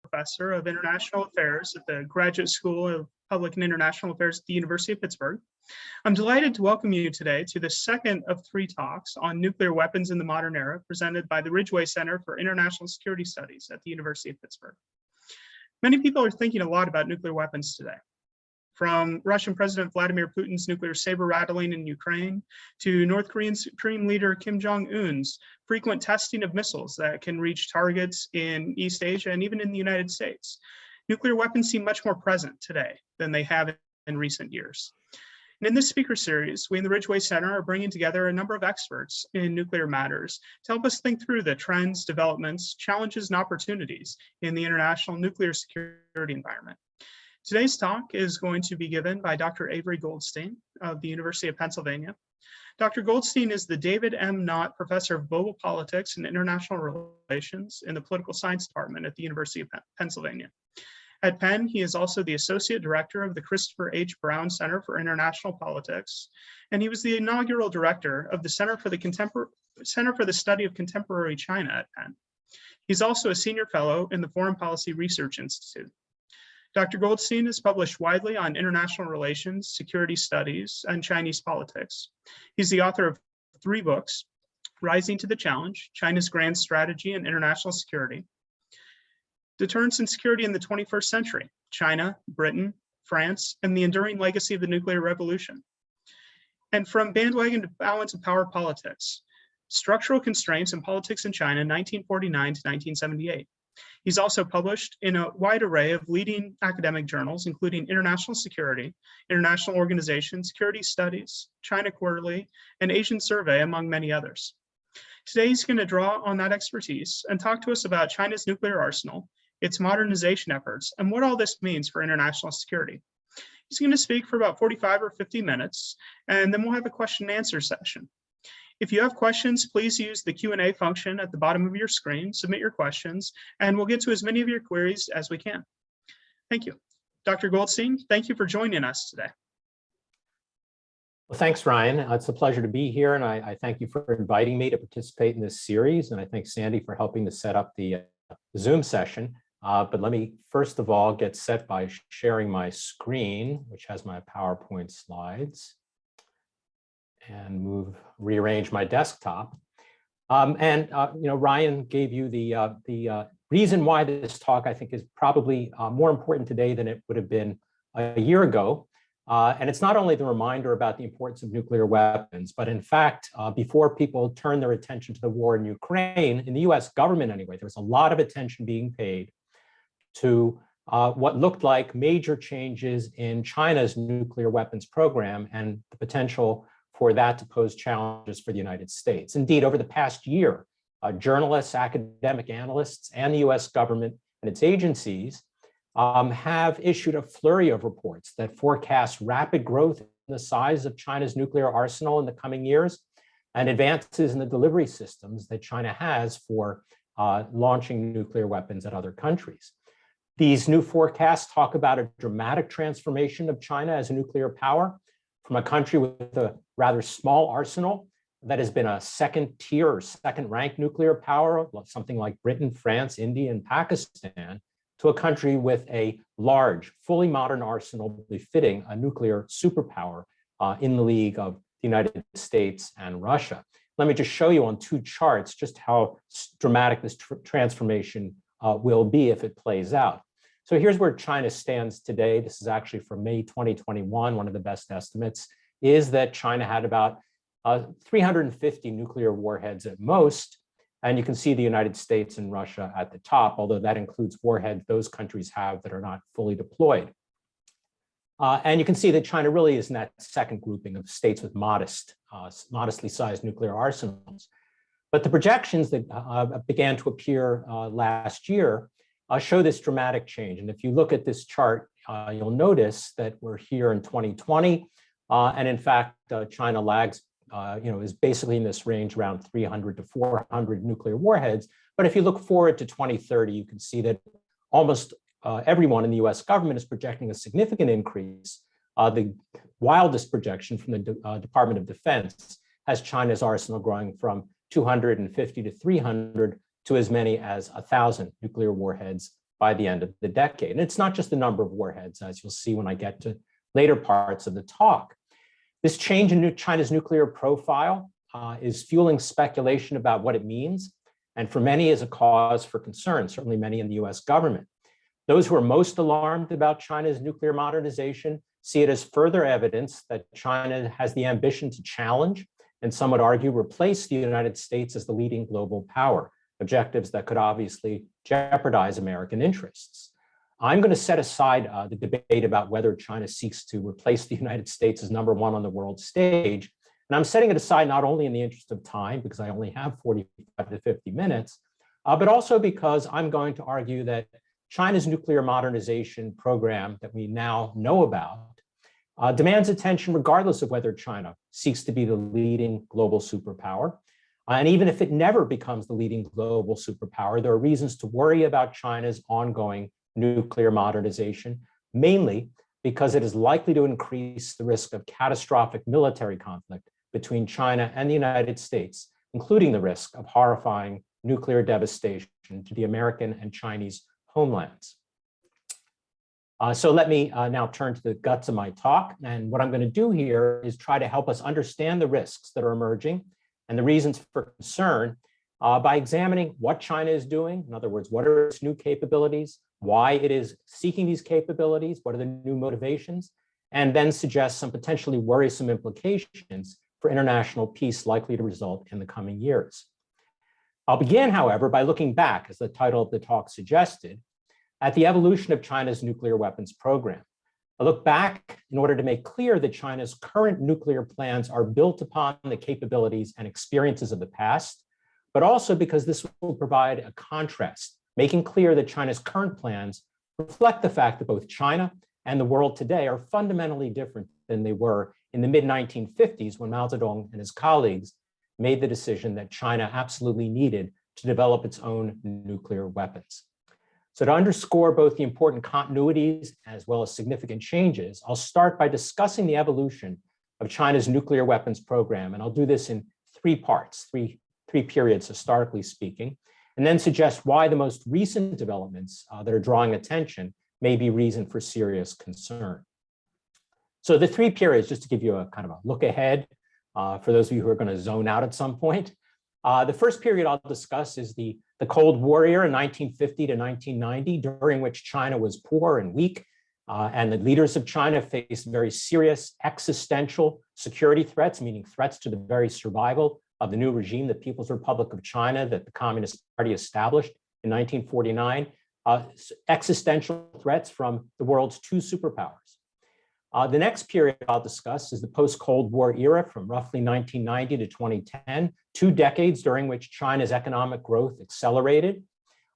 Professor of International Affairs at the Graduate School of Public and International Affairs at the University of Pittsburgh. I'm delighted to welcome you today to the second of 3 talks on nuclear weapons in the modern era presented by the Ridgway Center for International Security Studies at the University of Pittsburgh. Many people are thinking a lot about nuclear weapons today. From Russian President Vladimir Putin's nuclear saber rattling in Ukraine to North Korean Supreme Leader Kim Jong-un's frequent testing of missiles that can reach targets in East Asia and even in the United States. Nuclear weapons seem much more present today than they have in recent years. And in this speaker series, we in the Ridgway Center are bringing together a number of experts in nuclear matters to help us think through the trends, developments, challenges, and opportunities in the international nuclear security environment. Today's talk is going to be given by Dr. Avery Goldstein of the University of Pennsylvania. Dr. Goldstein is the David M. Knott Professor of Global Politics and International Relations in the Political Science Department at the University of Pennsylvania. At Penn, he is also the Associate Director of the Christopher H. Brown Center for International Politics, and he was the inaugural Director of the Center for the Study of Contemporary China at Penn. He's also a Senior Fellow in the Foreign Policy Research Institute. Dr. Goldstein has published widely on international relations, security studies, and Chinese politics. He's the author of 3 books: Rising to the Challenge, China's Grand Strategy in International Security; Deterrence and Security in the 21st Century, China, Britain, France, and the Enduring Legacy of the Nuclear Revolution; and From Bandwagon to Balance of Power Politics, Structural Constraints in Politics in China, 1949 to 1978. He's also published in a wide array of leading academic journals, including International Security, International Organization, Security Studies, China Quarterly, and Asian Survey, among many others. Today, he's going to draw on that expertise and talk to us about China's nuclear arsenal, its modernization efforts, and what all this means for international security. He's going to speak for about 45 or 50 minutes, and then we'll have a question and answer session. If you have questions, please use the Q&A function at the bottom of your screen, submit your questions, and we'll get to as many of your queries as we can. Thank you. Dr. Goldstein, thank you for joining us today. Well, thanks, Ryan. It's a pleasure to be here, and I thank you for inviting me to participate in this series, and I thank Sandy for helping to set up the Zoom session. But let me first of all get set by sharing my screen, which has my PowerPoint slides, and rearrange my desktop. Ryan gave you the reason why this talk, I think, is probably more important today than it would have been a year ago. And it's not only the reminder about the importance of nuclear weapons, but in fact, before people turn their attention to the war in Ukraine, in the US government anyway, there was a lot of attention being paid to what looked like major changes in China's nuclear weapons program and the potential for that to pose challenges for the United States. Indeed, over the past year, journalists, academic analysts, and the US government and its agencies have issued a flurry of reports that forecast rapid growth in the size of China's nuclear arsenal in the coming years and advances in the delivery systems that China has for launching nuclear weapons at other countries. These new forecasts talk about a dramatic transformation of China as a nuclear power, from a country with a rather small arsenal that has been a second-tier or second-ranked nuclear power, something like Britain, France, India, and Pakistan, to a country with a large, fully modern arsenal befitting a nuclear superpower in the league of the United States and Russia. Let me just show you on 2 charts just how dramatic this transformation will be if it plays out. So here's where China stands today. This is actually from May 2021. One of the best estimates is that China had about 350 nuclear warheads at most. And you can see the United States and Russia at the top, although that includes warheads those countries have that are not fully deployed. And you can see that China really is in that second grouping of states with modestly sized nuclear arsenals. But the projections that began to appear last year show this dramatic change. And if you look at this chart, you'll notice that we're here in 2020. And in fact, China lags, is basically in this range around 300 to 400 nuclear warheads. But if you look forward to 2030, you can see that almost everyone in the US government is projecting a significant increase. The wildest projection from the Department of Defense has China's arsenal growing from 250 to 300 to as many as 1,000 nuclear warheads by the end of the decade. And it's not just the number of warheads, as you'll see when I get to later parts of the talk. This change in China's nuclear profile is fueling speculation about what it means, and for many is a cause for concern, certainly many in the US government. Those who are most alarmed about China's nuclear modernization see it as further evidence that China has the ambition to challenge, and some would argue replace, the United States as the leading global power, objectives that could obviously jeopardize American interests. I'm going to set aside the debate about whether China seeks to replace the United States as number one on the world stage. And I'm setting it aside not only in the interest of time, because I only have 45 to 50 minutes, but also because I'm going to argue that China's nuclear modernization program that we now know about demands attention regardless of whether China seeks to be the leading global superpower. And even if it never becomes the leading global superpower, there are reasons to worry about China's ongoing nuclear modernization, mainly because it is likely to increase the risk of catastrophic military conflict between China and the United States, including the risk of horrifying nuclear devastation to the American and Chinese homelands. So let me now turn to the guts of my talk. And what I'm going to do here is try to help us understand the risks that are emerging and the reasons for concern by examining what China is doing. In other words, what are its new capabilities, why it is seeking these capabilities, what are the new motivations, and then suggest some potentially worrisome implications for international peace likely to result in the coming years. I'll begin, however, by looking back, as the title of the talk suggested, at the evolution of China's nuclear weapons program. I look back in order to make clear that China's current nuclear plans are built upon the capabilities and experiences of the past, but also because this will provide a contrast, making clear that China's current plans reflect the fact that both China and the world today are fundamentally different than they were in the mid-1950s when Mao Zedong and his colleagues made the decision that China absolutely needed to develop its own nuclear weapons. So to underscore both the important continuities as well as significant changes, I'll start by discussing the evolution of China's nuclear weapons program. And I'll do this in three parts, three periods, historically speaking, and then suggest why the most recent developments that are drawing attention may be reason for serious concern. So the three periods, just to give you a kind of a look ahead for those of you who are going to zone out at some point. The first period I'll discuss is the Cold War era, 1950 to 1990, during which China was poor and weak, and the leaders of China faced very serious existential security threats, meaning threats to the very survival of the new regime, the People's Republic of China, that the Communist Party established in 1949, existential threats from the world's two superpowers. The next period I'll discuss is the post-Cold War era from roughly 1990 to 2010, 2 decades during which China's economic growth accelerated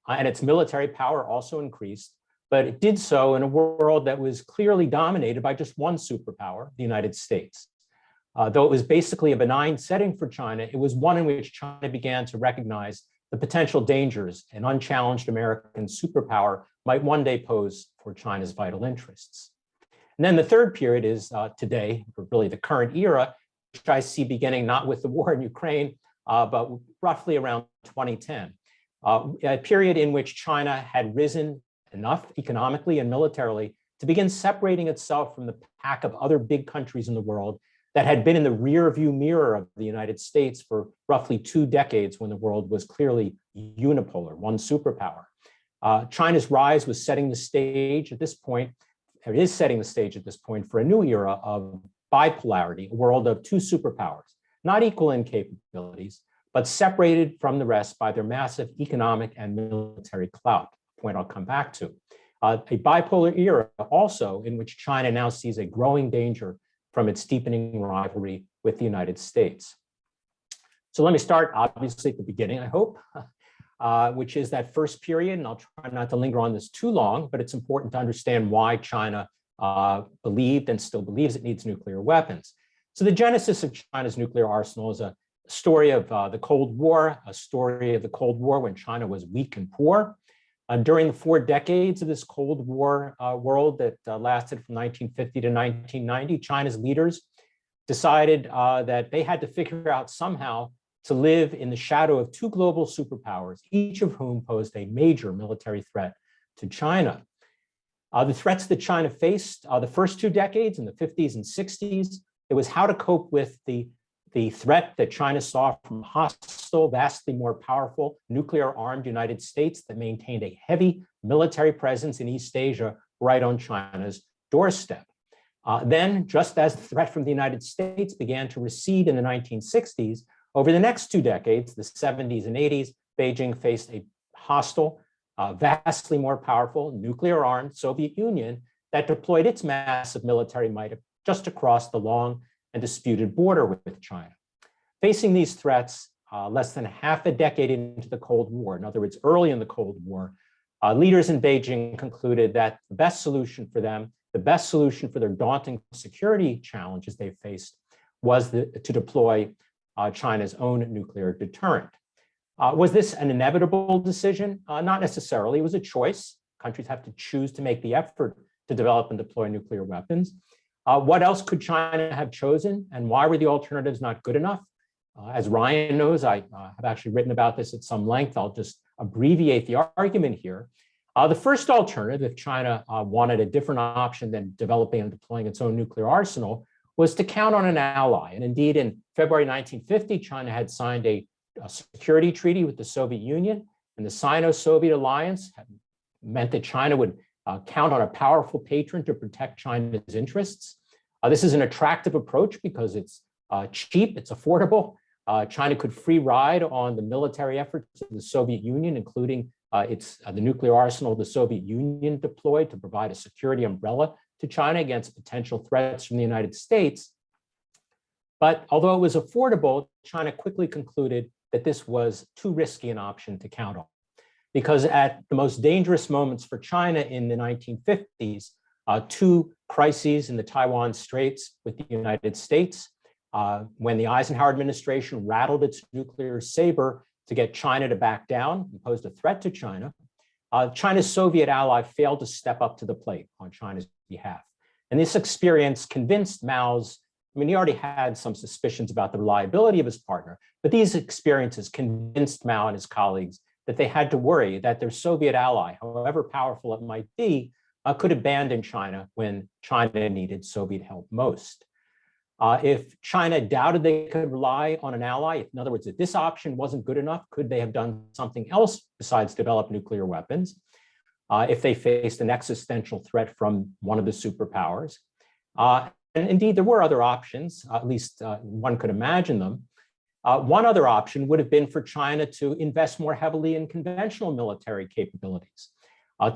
and its military power also increased, but it did so in a world that was clearly dominated by just one superpower, the United States. Though it was basically a benign setting for China, it was one in which China began to recognize the potential dangers an unchallenged American superpower might one day pose for China's vital interests. And then the third period is today, or really the current era, which I see beginning not with the war in Ukraine, but roughly around 2010, a period in which China had risen enough economically and militarily to begin separating itself from the pack of other big countries in the world that had been in the rear view mirror of the United States for roughly 2 decades when the world was clearly unipolar, one superpower. China's rise was setting the stage at this point, or is setting the stage at this point for a new era of bipolarity, a world of two superpowers, not equal in capabilities, but separated from the rest by their massive economic and military clout, a point I'll come back to. A bipolar era also in which China now sees a growing danger from its deepening rivalry with the United States. So let me start, obviously, at the beginning, I hope, which is that first period, and I'll try not to linger on this too long, but it's important to understand why China believed and still believes it needs nuclear weapons. So the genesis of China's nuclear arsenal is a story of the Cold War, a story of the Cold War when China was weak and poor. During the 4 decades of this Cold War world that lasted from 1950 to 1990, China's leaders decided that they had to figure out somehow to live in the shadow of 2 global superpowers, each of whom posed a major military threat to China. The threats that China faced the first 2 decades in the 50s and 60s, it was how to cope with the threat that China saw from hostile, vastly more powerful nuclear-armed United States that maintained a heavy military presence in East Asia right on China's doorstep. Then, just as the threat from the United States began to recede in the 1960s, over the next 2 decades, the 70s and 80s, Beijing faced a hostile, vastly more powerful nuclear-armed Soviet Union that deployed its massive military might just across the long and disputed border with China. Facing these threats less than half a decade into the Cold War, in other words, early in the Cold War, leaders in Beijing concluded that the best solution for them, the best solution for their daunting security challenges they faced was to deploy China's own nuclear deterrent. Was this an inevitable decision? Not necessarily. It was a choice. Countries have to choose to make the effort to develop and deploy nuclear weapons. What else could China have chosen, and why were the alternatives not good enough? As Ryan knows, I have actually written about this at some length. I'll just abbreviate the argument here. The first alternative, if China wanted a different option than developing and deploying its own nuclear arsenal, was to count on an ally. And indeed, in February 1950, China had signed a security treaty with the Soviet Union, and the Sino-Soviet alliance meant that China would count on a powerful patron to protect China's interests. This is an attractive approach because it's cheap, it's affordable. China could free ride on the military efforts of the Soviet Union, including the nuclear arsenal the Soviet Union deployed to provide a security umbrella to China against potential threats from the United States. But although it was affordable, China quickly concluded that this was too risky an option to count on. Because at the most dangerous moments for China in the 1950s, 2 crises in the Taiwan Straits with the United States, when the Eisenhower administration rattled its nuclear saber to get China to back down and posed a threat to China, China's Soviet ally failed to step up to the plate on China's behalf. And this experience convinced Mao's, he already had some suspicions about the reliability of his partner, but these experiences convinced Mao and his colleagues that they had to worry that their Soviet ally, however powerful it might be, could abandon China when China needed Soviet help most. If China doubted they could rely on an ally, in other words, if this option wasn't good enough, could they have done something else besides develop nuclear weapons? If they faced an existential threat from one of the superpowers? And indeed, there were other options, at least one could imagine them. One other option would have been for China to invest more heavily in conventional military capabilities,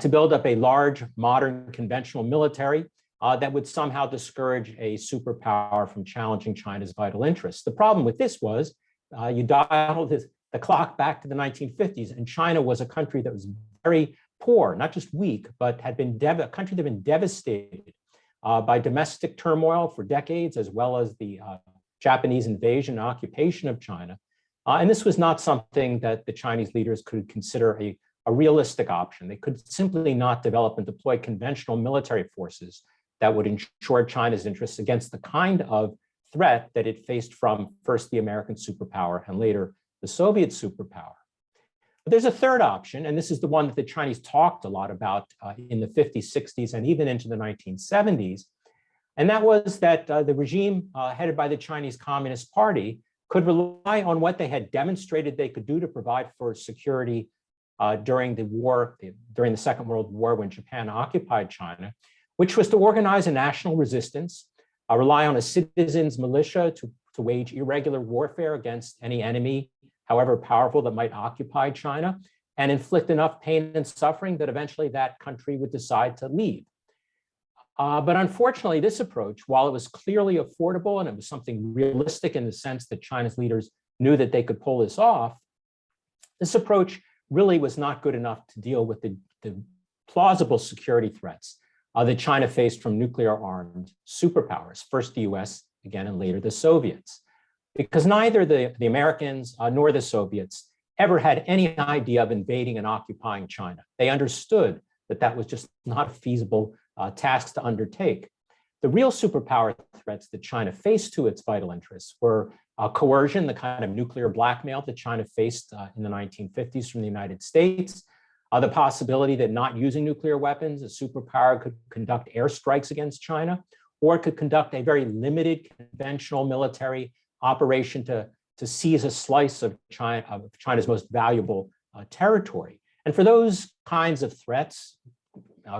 to build up a large, modern, conventional military that would somehow discourage a superpower from challenging China's vital interests. The problem with this was you dialed the clock back to the 1950s, and China was a country that was very poor, not just weak, but had been a country that had been devastated by domestic turmoil for decades, as well as the Japanese invasion and occupation of China. And this was not something that the Chinese leaders could consider a realistic option. They could simply not develop and deploy conventional military forces that would ensure China's interests against the kind of threat that it faced from first the American superpower and later the Soviet superpower. But there's a third option, and this is the one that the Chinese talked a lot about in the 50s, 60s, and even into the 1970s. And that was that the regime headed by the Chinese Communist Party could rely on what they had demonstrated they could do to provide for security during the Second World War when Japan occupied China, which was to organize a national resistance, rely on a citizens' militia to wage irregular warfare against any enemy, however powerful, that might occupy China, and inflict enough pain and suffering that eventually that country would decide to leave. But unfortunately, this approach, while it was clearly affordable and it was something realistic in the sense that China's leaders knew that they could pull this off, this approach really was not good enough to deal with the plausible security threats that China faced from nuclear-armed superpowers, first the US, again, and later the Soviets. Because neither the Americans nor the Soviets ever had any idea of invading and occupying China. They understood that that was just not a feasible task to undertake. The real superpower threats that China faced to its vital interests were coercion, the kind of nuclear blackmail that China faced in the 1950s from the United States, The possibility that not using nuclear weapons, a superpower could conduct airstrikes against China, or it could conduct a very limited conventional military operation to seize a slice of China's most valuable territory. And for those kinds of threats,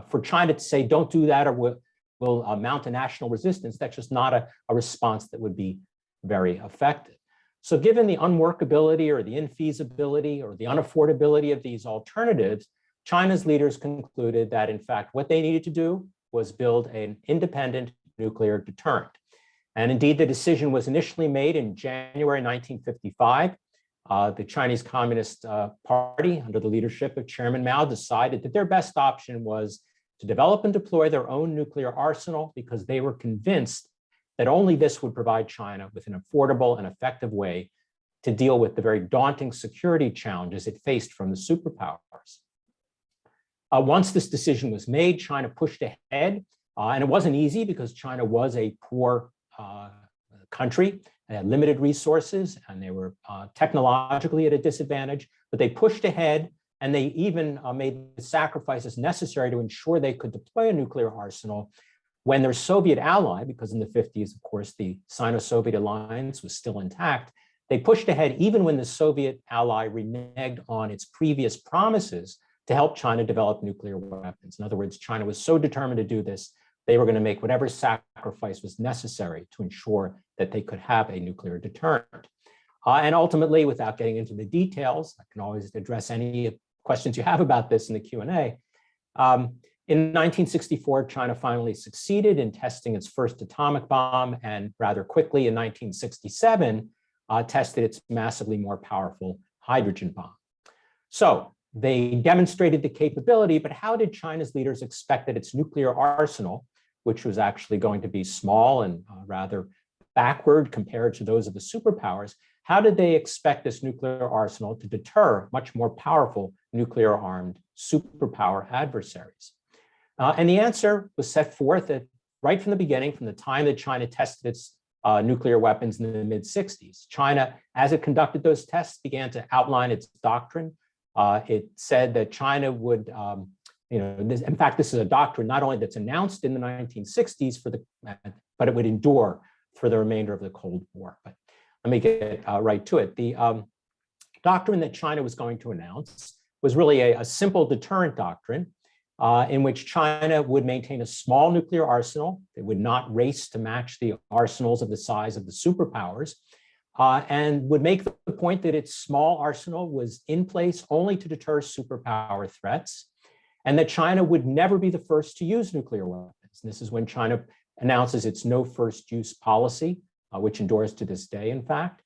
for China to say, don't do that or we'll mount a national resistance, that's just not a response that would be very effective. So given the unworkability or the infeasibility or the unaffordability of these alternatives, China's leaders concluded that, in fact, what they needed to do was build an independent nuclear deterrent. And indeed, the decision was initially made in January 1955. The Chinese Communist Party, under the leadership of Chairman Mao, decided that their best option was to develop and deploy their own nuclear arsenal because they were convinced that only this would provide China with an affordable and effective way to deal with the very daunting security challenges it faced from the superpowers. Once this decision was made, China pushed ahead, and it wasn't easy because China was a poor country. They had limited resources and they were technologically at a disadvantage, but they pushed ahead and they even made the sacrifices necessary to ensure they could deploy a nuclear arsenal when their Soviet ally, because in the 50s, of course, the Sino-Soviet alliance was still intact, they pushed ahead even when the Soviet ally reneged on its previous promises to help China develop nuclear weapons. In other words, China was so determined to do this, they were going to make whatever sacrifice was necessary to ensure that they could have a nuclear deterrent. And ultimately, without getting into the details, I can always address any questions you have about this in the Q&A. In 1964, China finally succeeded in testing its first atomic bomb, and rather quickly in 1967, tested its massively more powerful hydrogen bomb. So they demonstrated the capability, but how did China's leaders expect that its nuclear arsenal, which was actually going to be small and rather backward compared to those of the superpowers, how did they expect this nuclear arsenal to deter much more powerful nuclear-armed superpower adversaries? And the answer was set forth right from the beginning, from the time that China tested its nuclear weapons in the mid-60s. China, as it conducted those tests, began to outline its doctrine. It said that China would, in fact, this is a doctrine not only that's announced in the 1960s, but it would endure for the remainder of the Cold War. But let me get right to it. The doctrine that China was going to announce was really a simple deterrent doctrine in which China would maintain a small nuclear arsenal. It would not race to match the arsenals of the size of the superpowers, and would make the point that its small arsenal was in place only to deter superpower threats, and that China would never be the first to use nuclear weapons. And this is when China announces its no first use policy, which endures to this day, in fact.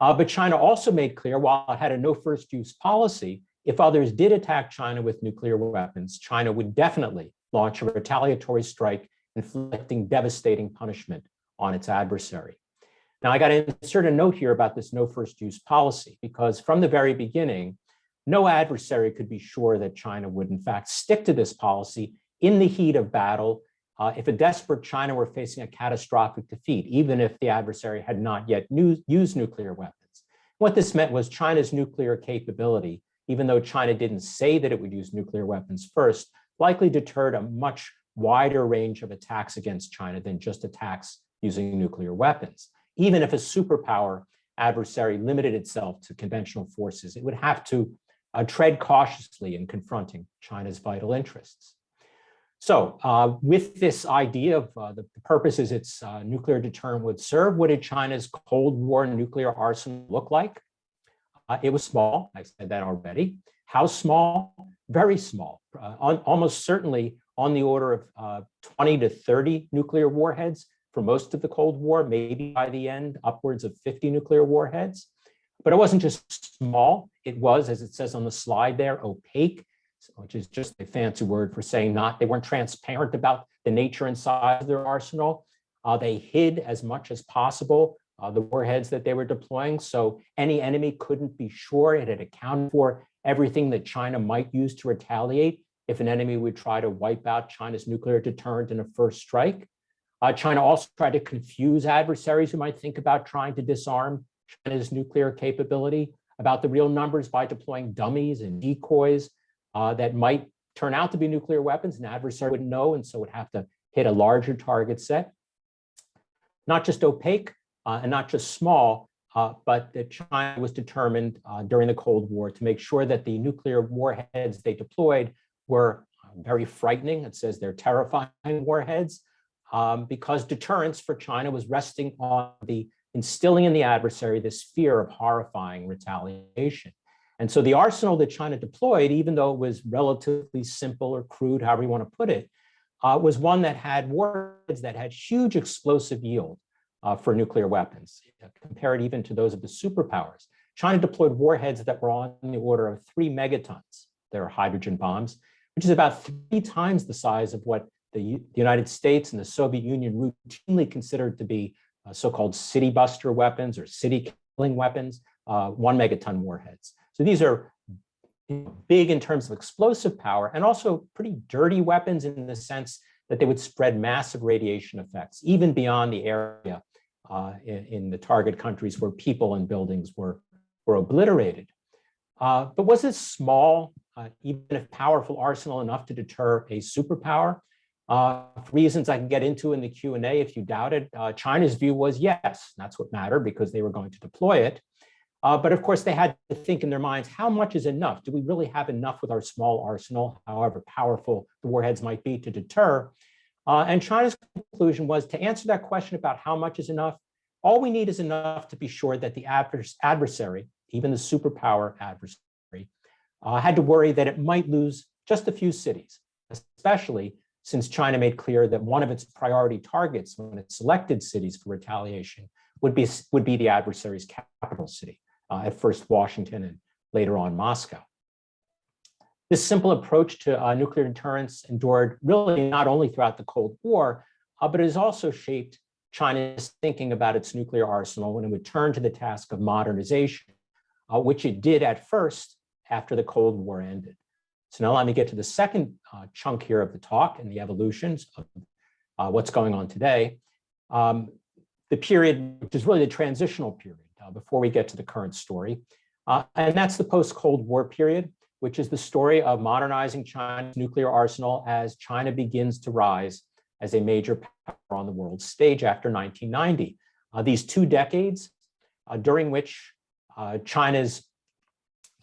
But China also made clear, while it had a no first use policy, if others did attack China with nuclear weapons, China would definitely launch a retaliatory strike, inflicting devastating punishment on its adversary. Now, I got to insert a note here about this no first use policy, because from the very beginning, no adversary could be sure that China would, in fact, stick to this policy in the heat of battle if a desperate China were facing a catastrophic defeat, even if the adversary had not yet used nuclear weapons. What this meant was China's nuclear capability, even though China didn't say that it would use nuclear weapons first, likely deterred a much wider range of attacks against China than just attacks using nuclear weapons. Even if a superpower adversary limited itself to conventional forces, it would have to tread cautiously in confronting China's vital interests. So with this idea of the purposes its nuclear deterrent would serve, what did China's Cold War nuclear arsenal look like? It was small, I said that already. How small? Very small, almost certainly on the order of 20 to 30 nuclear warheads for most of the Cold War, maybe by the end, upwards of 50 nuclear warheads. But it wasn't just small, it was, as it says on the slide there, opaque, which is just a fancy word for saying they weren't transparent about the nature and size of their arsenal. They hid as much as possible the warheads that they were deploying, so any enemy couldn't be sure it had accounted for everything that China might use to retaliate if an enemy would try to wipe out China's nuclear deterrent in a first strike. China also tried to confuse adversaries who might think about trying to disarm China's nuclear capability about the real numbers by deploying dummies and decoys. that might turn out to be nuclear weapons. An adversary wouldn't know, and so would have to hit a larger target set. Not just opaque and not just small, but that China was determined during the Cold War to make sure that the nuclear warheads they deployed were very frightening. It says they're terrifying warheads, because deterrence for China was resting on the instilling in the adversary this fear of horrifying retaliation. And so the arsenal that China deployed, even though it was relatively simple or crude, however you want to put it, was one that had warheads that had huge explosive yield for nuclear weapons, compared even to those of the superpowers. China deployed warheads that were on the order of 3 megatons. They're hydrogen bombs, which is about 3 times the size of what the United States and the Soviet Union routinely considered to be so-called city buster weapons or city killing weapons, 1 megaton warheads. So these are big in terms of explosive power and also pretty dirty weapons in the sense that they would spread massive radiation effects, even beyond the area in the target countries where people and buildings were obliterated. But was this small, even if powerful arsenal enough to deter a superpower? For reasons I can get into in the Q&A if you doubt it, China's view was yes, that's what mattered because they were going to deploy it. But of course, they had to think in their minds, how much is enough? Do we really have enough with our small arsenal, however powerful the warheads might be, to deter? And China's conclusion was to answer that question about how much is enough, all we need is enough to be sure that the adversary, even the superpower adversary, had to worry that it might lose just a few cities, especially since China made clear that one of its priority targets when it selected cities for retaliation would be the adversary's capital city, at first Washington and later on Moscow. This simple approach to nuclear deterrence endured really not only throughout the Cold War, but it has also shaped China's thinking about its nuclear arsenal when it would turn to the task of modernization, which it did at first after the Cold War ended. So now let me get to the second chunk here of the talk and the evolutions of what's going on today. The period, which is really the transitional period before we get to the current story. And that's the post-Cold War period, which is the story of modernizing China's nuclear arsenal as China begins to rise as a major power on the world stage after 1990. These 2 decades during which China's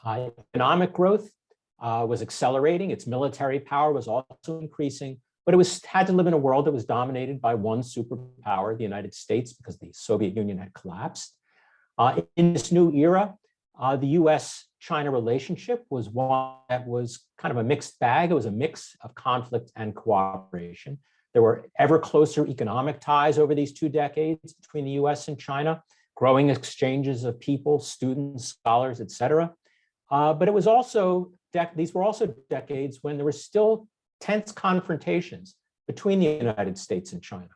economic growth was accelerating, its military power was also increasing, but it had to live in a world that was dominated by one superpower, the United States, because the Soviet Union had collapsed. In this new era, the US-China relationship was one that was kind of a mixed bag. It was a mix of conflict and cooperation. There were ever closer economic ties over these 2 decades between the US and China, growing exchanges of people, students, scholars, et cetera. But it was also, these were also decades when there were still tense confrontations between the United States and China.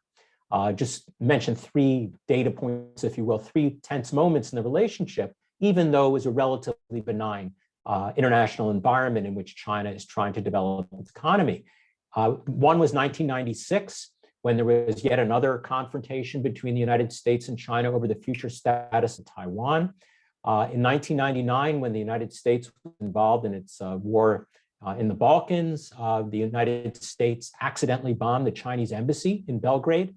Just mention 3 data points, if you will, 3 tense moments in the relationship, even though it was a relatively benign international environment in which China is trying to develop its economy. One was 1996, when there was yet another confrontation between the United States and China over the future status of Taiwan. In 1999, when the United States was involved in its war in the Balkans, the United States accidentally bombed the Chinese embassy in Belgrade,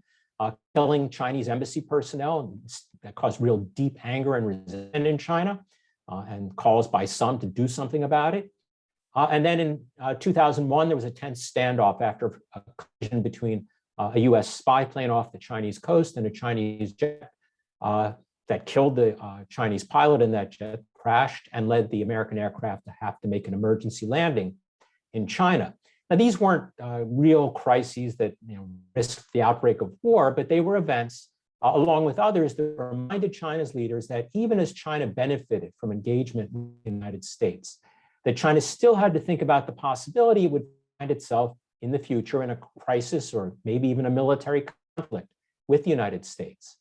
killing Chinese embassy personnel. That caused real deep anger and resentment in China and calls by some to do something about it. And then in 2001, there was a tense standoff after a collision between a US spy plane off the Chinese coast and a Chinese jet that killed the Chinese pilot, and that jet crashed and led the American aircraft to have to make an emergency landing in China. Now, these weren't real crises that risked the outbreak of war, but they were events, along with others, that reminded China's leaders that even as China benefited from engagement with the United States, that China still had to think about the possibility it would find itself in the future in a crisis or maybe even a military conflict with the United States.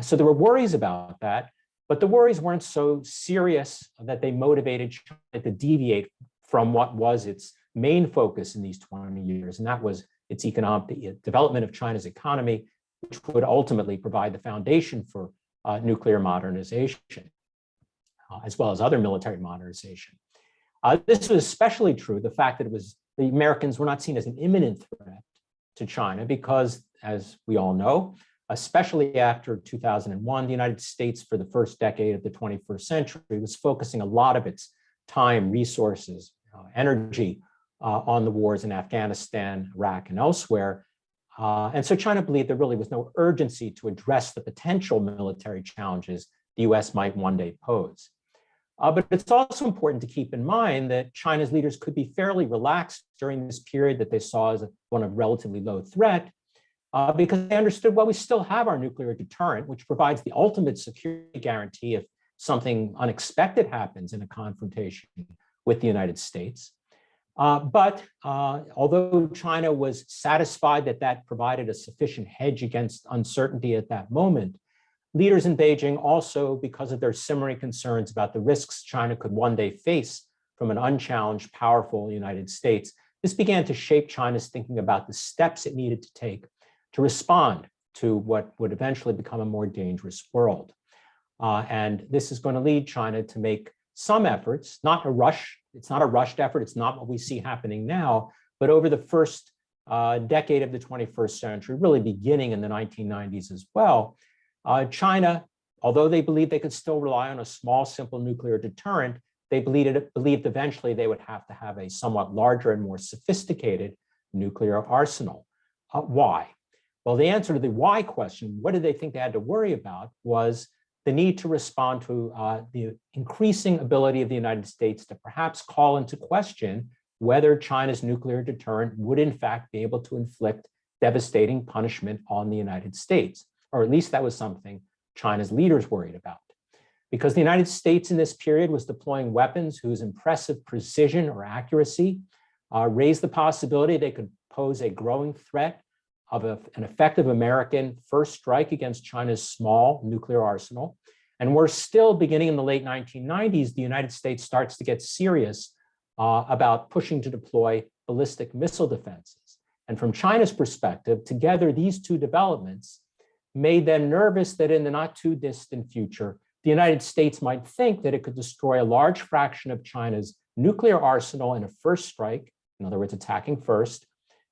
So there were worries about that, but the worries weren't so serious that they motivated China to deviate from what was its main focus in these 20 years, and that was its economic development of China's economy, which would ultimately provide the foundation for nuclear modernization, as well as other military modernization. This was especially true, the fact that the Americans were not seen as an imminent threat to China because, as we all know, especially after 2001, the United States, for the first decade of the 21st century, was focusing a lot of its time, resources, energy on the wars in Afghanistan, Iraq, and elsewhere. And so China believed there really was no urgency to address the potential military challenges the US might one day pose. But it's also important to keep in mind that China's leaders could be fairly relaxed during this period that they saw as one of relatively low threat, because they understood, well, we still have our nuclear deterrent, which provides the ultimate security guarantee if something unexpected happens in a confrontation with the United States. But although China was satisfied that that provided a sufficient hedge against uncertainty at that moment, leaders in Beijing also, because of their simmering concerns about the risks China could one day face from an unchallenged, powerful United States, this began to shape China's thinking about the steps it needed to take to respond to what would eventually become a more dangerous world. And this is going to lead China to make some efforts, not a rush. It's not a rushed effort. It's not what we see happening now, but over the first decade of the 21st century, really beginning in the 1990s as well, China, although they believed they could still rely on a small, simple nuclear deterrent, they believed eventually they would have to have a somewhat larger and more sophisticated nuclear arsenal. Why? Well, the answer to the why question, what did they think they had to worry about, was the need to respond to the increasing ability of the United States to perhaps call into question whether China's nuclear deterrent would in fact be able to inflict devastating punishment on the United States, or at least that was something China's leaders worried about. Because the United States in this period was deploying weapons whose impressive precision or accuracy raised the possibility they could pose a growing threat of an effective American first strike against China's small nuclear arsenal. And we're still beginning in the late 1990s, the United States starts to get serious about pushing to deploy ballistic missile defenses. And from China's perspective, together, these two developments made them nervous that in the not too distant future, the United States might think that it could destroy a large fraction of China's nuclear arsenal in a first strike, in other words, attacking first,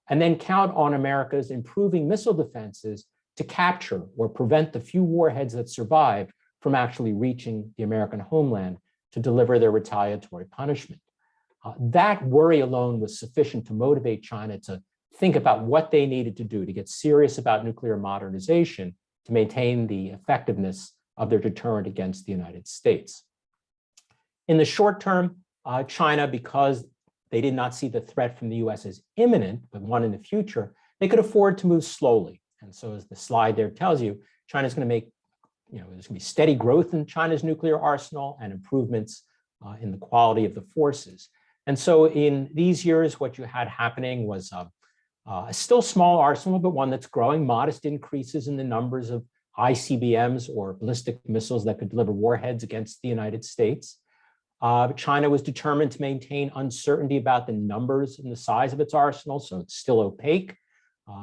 and then count on America's improving missile defenses to capture or prevent the few warheads that survived from actually reaching the American homeland to deliver their retaliatory punishment. That worry alone was sufficient to motivate China to think about what they needed to do to get serious about nuclear modernization to maintain the effectiveness of their deterrent against the United States. In the short term, China, because they did not see the threat from the US as imminent, but one in the future, they could afford to move slowly. And so as the slide there tells you, China's going to make, there's going to be steady growth in China's nuclear arsenal and improvements in the quality of the forces. And so in these years, what you had happening was a still small arsenal, but one that's growing, modest increases in the numbers of ICBMs or ballistic missiles that could deliver warheads against the United States. China was determined to maintain uncertainty about the numbers and the size of its arsenal, so it's still opaque.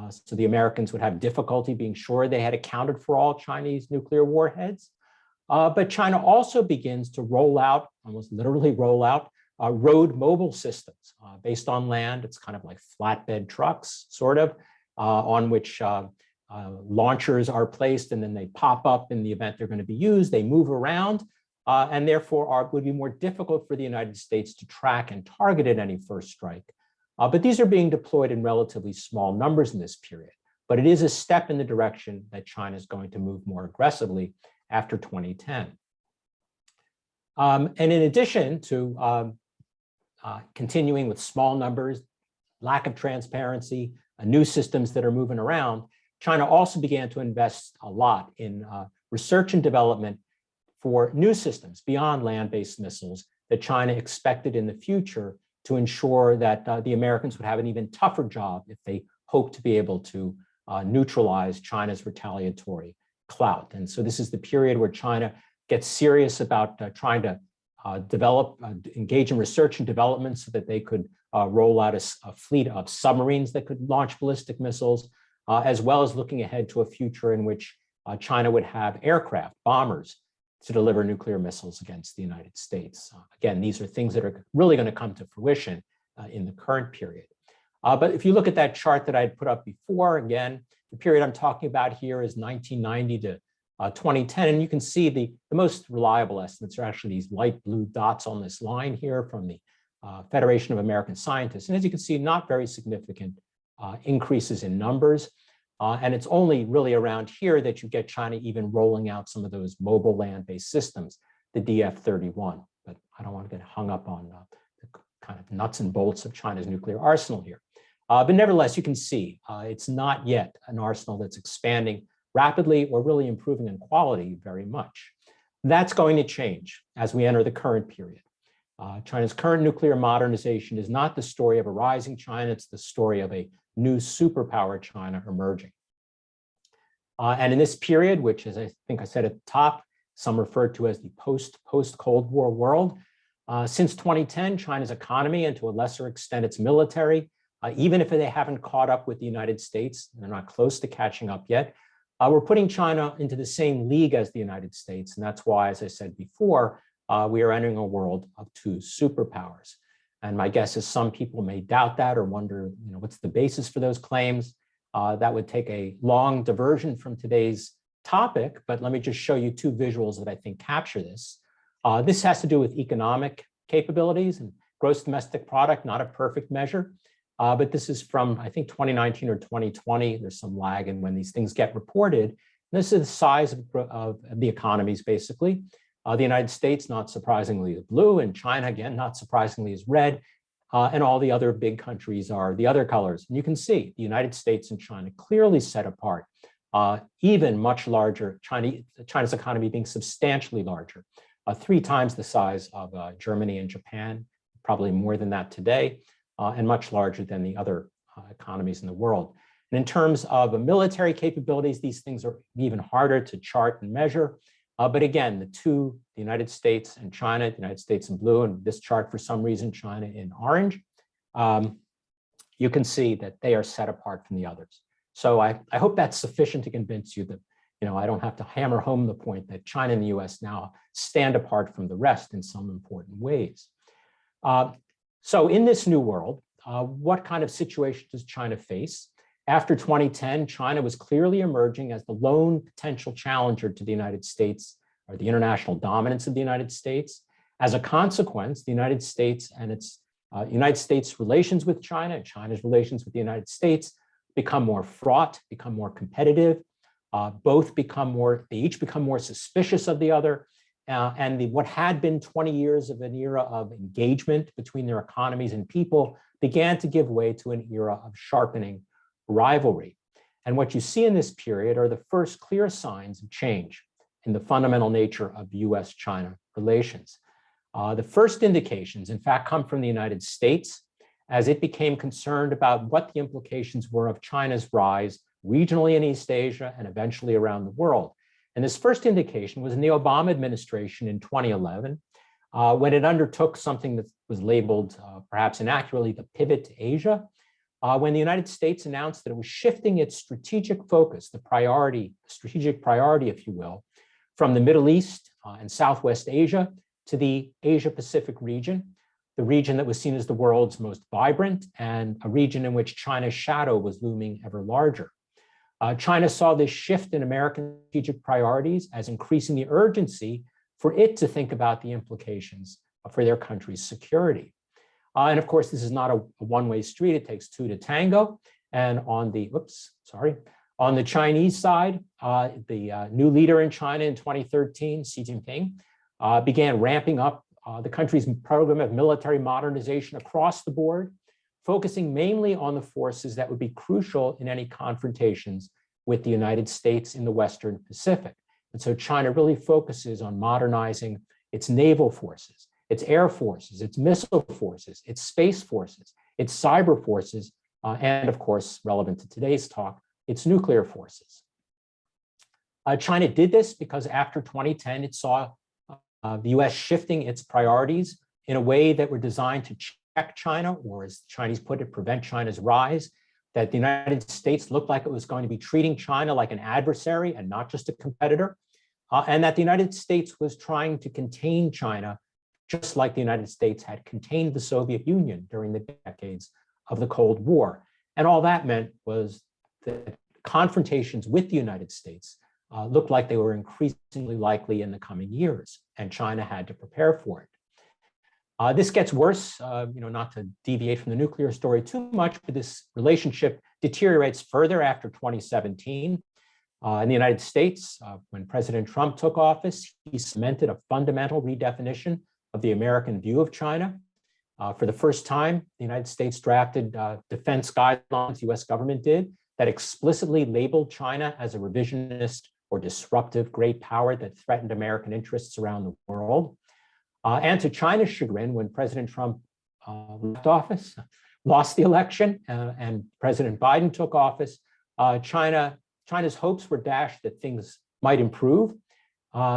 So the Americans would have difficulty being sure they had accounted for all Chinese nuclear warheads. But China also begins to roll out, almost literally roll out, road mobile systems based on land. It's kind of like flatbed trucks, sort of, on which launchers are placed and then they pop up in the event they're going to be used. They move around. And therefore would be more difficult for the United States to track and target at any first strike. But these are being deployed in relatively small numbers in this period. But it is a step in the direction that China is going to move more aggressively after 2010. And in addition to continuing with small numbers, lack of transparency, new systems that are moving around, China also began to invest a lot in research and development for new systems beyond land-based missiles that China expected in the future to ensure that the Americans would have an even tougher job if they hoped to be able to neutralize China's retaliatory clout. And so this is the period where China gets serious about trying to engage in research and development so that they could roll out a fleet of submarines that could launch ballistic missiles, as well as looking ahead to a future in which China would have aircraft, bombers, to deliver nuclear missiles against the United States. Again, these are things that are really going to come to fruition in the current period. But if you look at that chart that I had put up before, again, the period I'm talking about here is 1990 to 2010, and you can see the most reliable estimates are actually these light blue dots on this line here from the Federation of American Scientists. And as you can see, not very significant increases in numbers. And it's only really around here that you get China even rolling out some of those mobile land-based systems, the DF-31. But I don't want to get hung up on the kind of nuts and bolts of China's nuclear arsenal here. But nevertheless, you can see it's not yet an arsenal that's expanding rapidly or really improving in quality very much. That's going to change as we enter the current period. China's current nuclear modernization is not the story of a rising China, it's the story of a new superpower China emerging. And in this period, which as I think I said at the top, some refer to as the post-Cold War world, since 2010, China's economy and to a lesser extent its military, even if they haven't caught up with the United States, they're not close to catching up yet, we're putting China into the same league as the United States. And that's why, as I said before, we are entering a world of two superpowers. And my guess is some people may doubt that or wonder, what's the basis for those claims? That would take a long diversion from today's topic, but let me just show you two visuals that I think capture this. This has to do with economic capabilities and gross domestic product, not a perfect measure. But this is from, I think, 2019 or 2020. There's some lag in when these things get reported. This is the size of the economies, basically. The United States, not surprisingly, is blue, and China, again, not surprisingly, is red. And all the other big countries are the other colors. And you can see the United States and China clearly set apart, even much larger, China's economy being substantially larger, 3 times the size of Germany and Japan, probably more than that today. And much larger than the other economies in the world. And in terms of military capabilities, these things are even harder to chart and measure. But again, the United States and China, the United States in blue, and this chart for some reason, China in orange, you can see that they are set apart from the others. So I hope that's sufficient to convince you that, I don't have to hammer home the point that China and the US now stand apart from the rest in some important ways. So in this new world, what kind of situation does China face? After 2010, China was clearly emerging as the lone potential challenger to the United States or the international dominance of the United States. As a consequence, the United States and its relations with China and China's relations with the United States become more fraught, become more competitive. They each become more suspicious of the other. And what had been 20 years of an era of engagement between their economies and people began to give way to an era of sharpening rivalry. And what you see in this period are the first clear signs of change in the fundamental nature of US-China relations. The first indications, in fact, come from the United States as it became concerned about what the implications were of China's rise regionally in East Asia and eventually around the world. And this first indication was in the Obama administration in 2011, when it undertook something that was labeled, perhaps inaccurately, the pivot to Asia, when the United States announced that it was shifting its strategic focus, strategic priority, if you will, from the Middle East and Southwest Asia to the Asia-Pacific region, the region that was seen as the world's most vibrant and a region in which China's shadow was looming ever larger. China saw this shift in American strategic priorities as increasing the urgency for it to think about the implications for their country's security. And of course, this is not a one-way street. It takes two to tango. And on the Chinese side, the new leader in China in 2013, Xi Jinping, began ramping up the country's program of military modernization across the board, focusing mainly on the forces that would be crucial in any confrontations with the United States in the Western Pacific. And so China really focuses on modernizing its naval forces, its air forces, its missile forces, its space forces, its cyber forces, and of course, relevant to today's talk, its nuclear forces. China did this because after 2010, it saw the US shifting its priorities in a way that were designed to check China, or as the Chinese put it, prevent China's rise, that the United States looked like it was going to be treating China like an adversary and not just a competitor. and that the United States was trying to contain China, just like the United States had contained the Soviet Union during the decades of the Cold War. And all that meant was that confrontations with the United States looked like they were increasingly likely in the coming years, and China had to prepare for it. This gets worse, not to deviate from the nuclear story too much, but this relationship deteriorates further after 2017. In the United States, when President Trump took office, he cemented a fundamental redefinition of the American view of China. For the first time, the United States drafted defense guidelines, the US government did, that explicitly labeled China as a revisionist or disruptive great power that threatened American interests around the world. And to China's chagrin, when President Trump left office, lost the election, and President Biden took office, China's hopes were dashed that things might improve,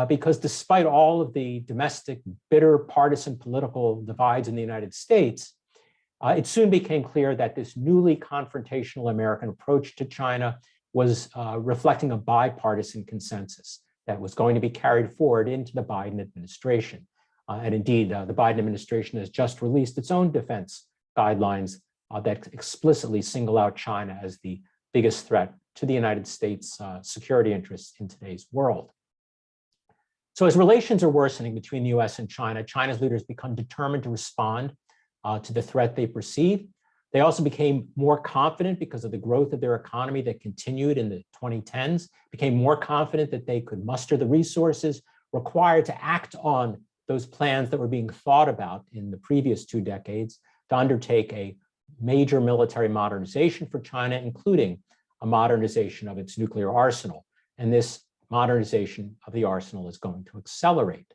because despite all of the domestic, bitter, partisan political divides in the United States, it soon became clear that this newly confrontational American approach to China was reflecting a bipartisan consensus that was going to be carried forward into the Biden administration. And indeed, the Biden administration has just released its own defense guidelines that explicitly single out China as the biggest threat to the United States' security interests in today's world. So as relations are worsening between the US and China, China's leaders become determined to respond to the threat they perceive. They also became more confident because of the growth of their economy that continued in the 2010s, became more confident that they could muster the resources required to act on those plans that were being thought about in the previous 2 decades to undertake a major military modernization for China, including a modernization of its nuclear arsenal. And this modernization of the arsenal is going to accelerate.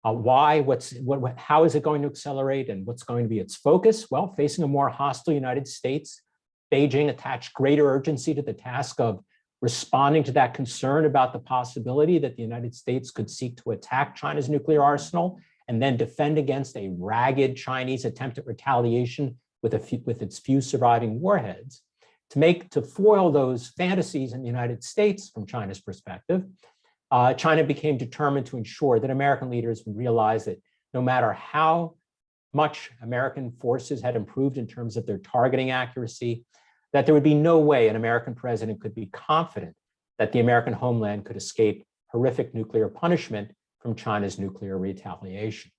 How is it going to accelerate, and what's going to be its focus? Well, facing a more hostile United States, Beijing attached greater urgency to the task of responding to that concern about the possibility that the United States could seek to attack China's nuclear arsenal and then defend against a ragged Chinese attempt at retaliation with its few surviving warheads. To foil those fantasies in the United States from China's perspective, China became determined to ensure that American leaders would realize that no matter how much American forces had improved in terms of their targeting accuracy, that there would be no way an American president could be confident that the American homeland could escape horrific nuclear punishment from China's nuclear retaliation.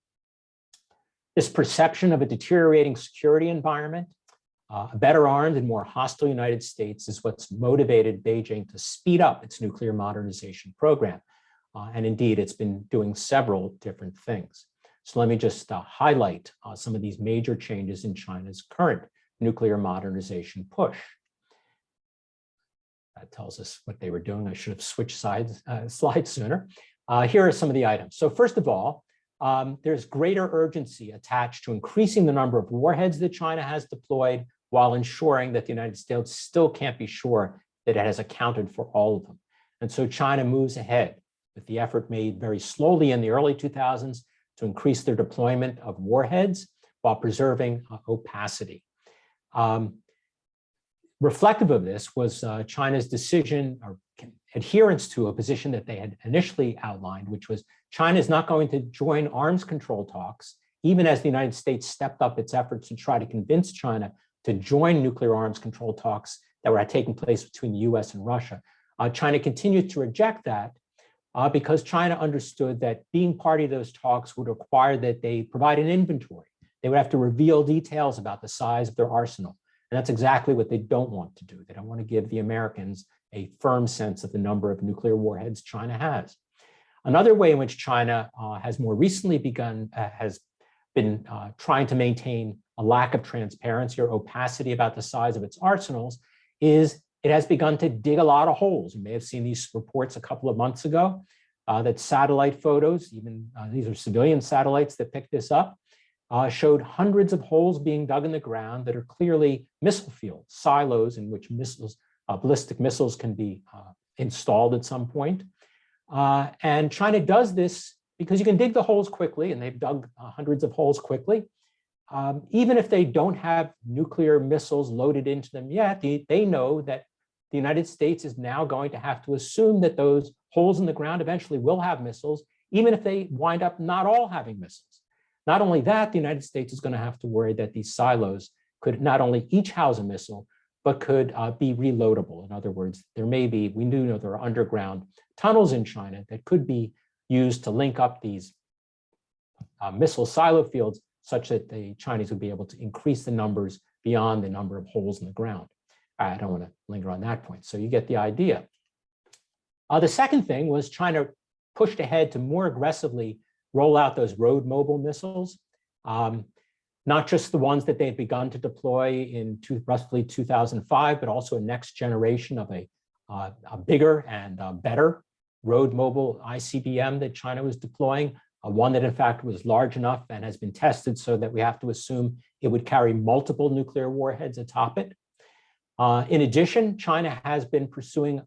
This perception of a deteriorating security environment, a better armed and more hostile United States, is what's motivated Beijing to speed up its nuclear modernization program. And indeed, it's been doing several different things. So let me just highlight some of these major changes in China's current nuclear modernization push. That tells us what they were doing. I should have switched slides sooner. Here are some of the items. So first of all, there's greater urgency attached to increasing the number of warheads that China has deployed, while ensuring that the United States still can't be sure that it has accounted for all of them. And so China moves ahead with the effort made very slowly in the early 2000s to increase their deployment of warheads while preserving opacity. Reflective of this was China's decision or adherence to a position that they had initially outlined, which was China is not going to join arms control talks, even as the United States stepped up its efforts to try to convince China to join nuclear arms control talks that were taking place between the US and Russia. China continued to reject that because China understood that being party to those talks would require that they provide an inventory. They would have to reveal details about the size of their arsenal. And that's exactly what they don't want to do. They don't want to give the Americans a firm sense of the number of nuclear warheads China has. Another way in which China has more recently been trying to maintain a lack of transparency or opacity about the size of its arsenals is it has begun to dig a lot of holes. You may have seen these reports a couple of months ago that satellite photos, even these are civilian satellites that picked this up, showed hundreds of holes being dug in the ground that are clearly missile fields, silos in which ballistic missiles can be installed at some point. And China does this because you can dig the holes quickly, and they've dug hundreds of holes quickly. Even if they don't have nuclear missiles loaded into them yet, they know that the United States is now going to have to assume that those holes in the ground eventually will have missiles, even if they wind up not all having missiles. Not only that, the United States is going to have to worry that these silos could not only each house a missile, but could be reloadable. In other words, there may be, we do know there are underground tunnels in China that could be used to link up these missile silo fields such that the Chinese would be able to increase the numbers beyond the number of holes in the ground. I don't want to linger on that point. So you get the idea. The second thing was China pushed ahead to more aggressively roll out those road mobile missiles, not just the ones that they had begun to deploy in roughly 2005, but also a next generation of a bigger and better road mobile ICBM that China was deploying, one that in fact was large enough and has been tested so that we have to assume it would carry multiple nuclear warheads atop it. In addition, China has been pursuing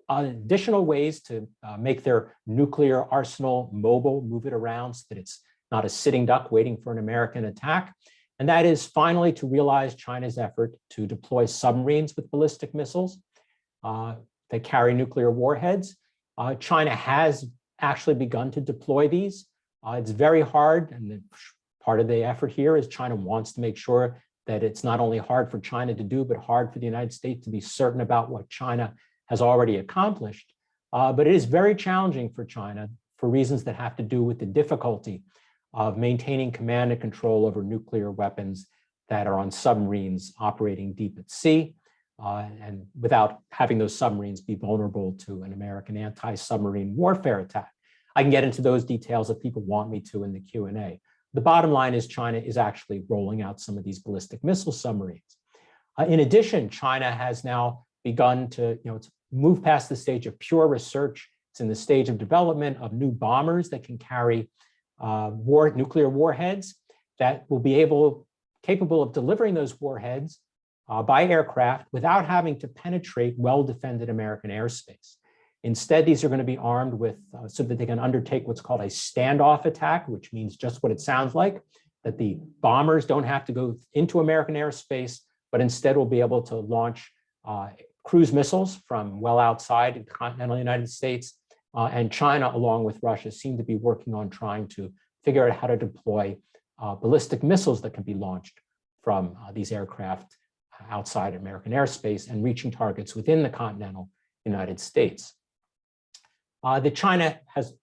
additional ways to make their nuclear arsenal mobile, move it around so that it's not a sitting duck waiting for an American attack. And that is finally to realize China's effort to deploy submarines with ballistic missiles that carry nuclear warheads. China has actually begun to deploy these. It's very hard, and part of the effort here is China wants to make sure that it's not only hard for China to do, but hard for the United States to be certain about what China has already accomplished. But it is very challenging for China for reasons that have to do with the difficulty of maintaining command and control over nuclear weapons that are on submarines operating deep at sea, and without having those submarines be vulnerable to an American anti-submarine warfare attack. I can get into those details if people want me to in the Q&A. The bottom line is China is actually rolling out some of these ballistic missile submarines. In addition, China has now begun to move past the stage of pure research. It's in the stage of development of new bombers that can carry nuclear warheads that will be capable of delivering those warheads by aircraft without having to penetrate well-defended American airspace. Instead, these are going to be armed with, so that they can undertake what's called a standoff attack, which means just what it sounds like, that the bombers don't have to go into American airspace, but instead will be able to launch cruise missiles from well outside the continental United States. And China, along with Russia, seem to be working on trying to figure out how to deploy ballistic missiles that can be launched from these aircraft outside American airspace and reaching targets within the continental United States. That China has,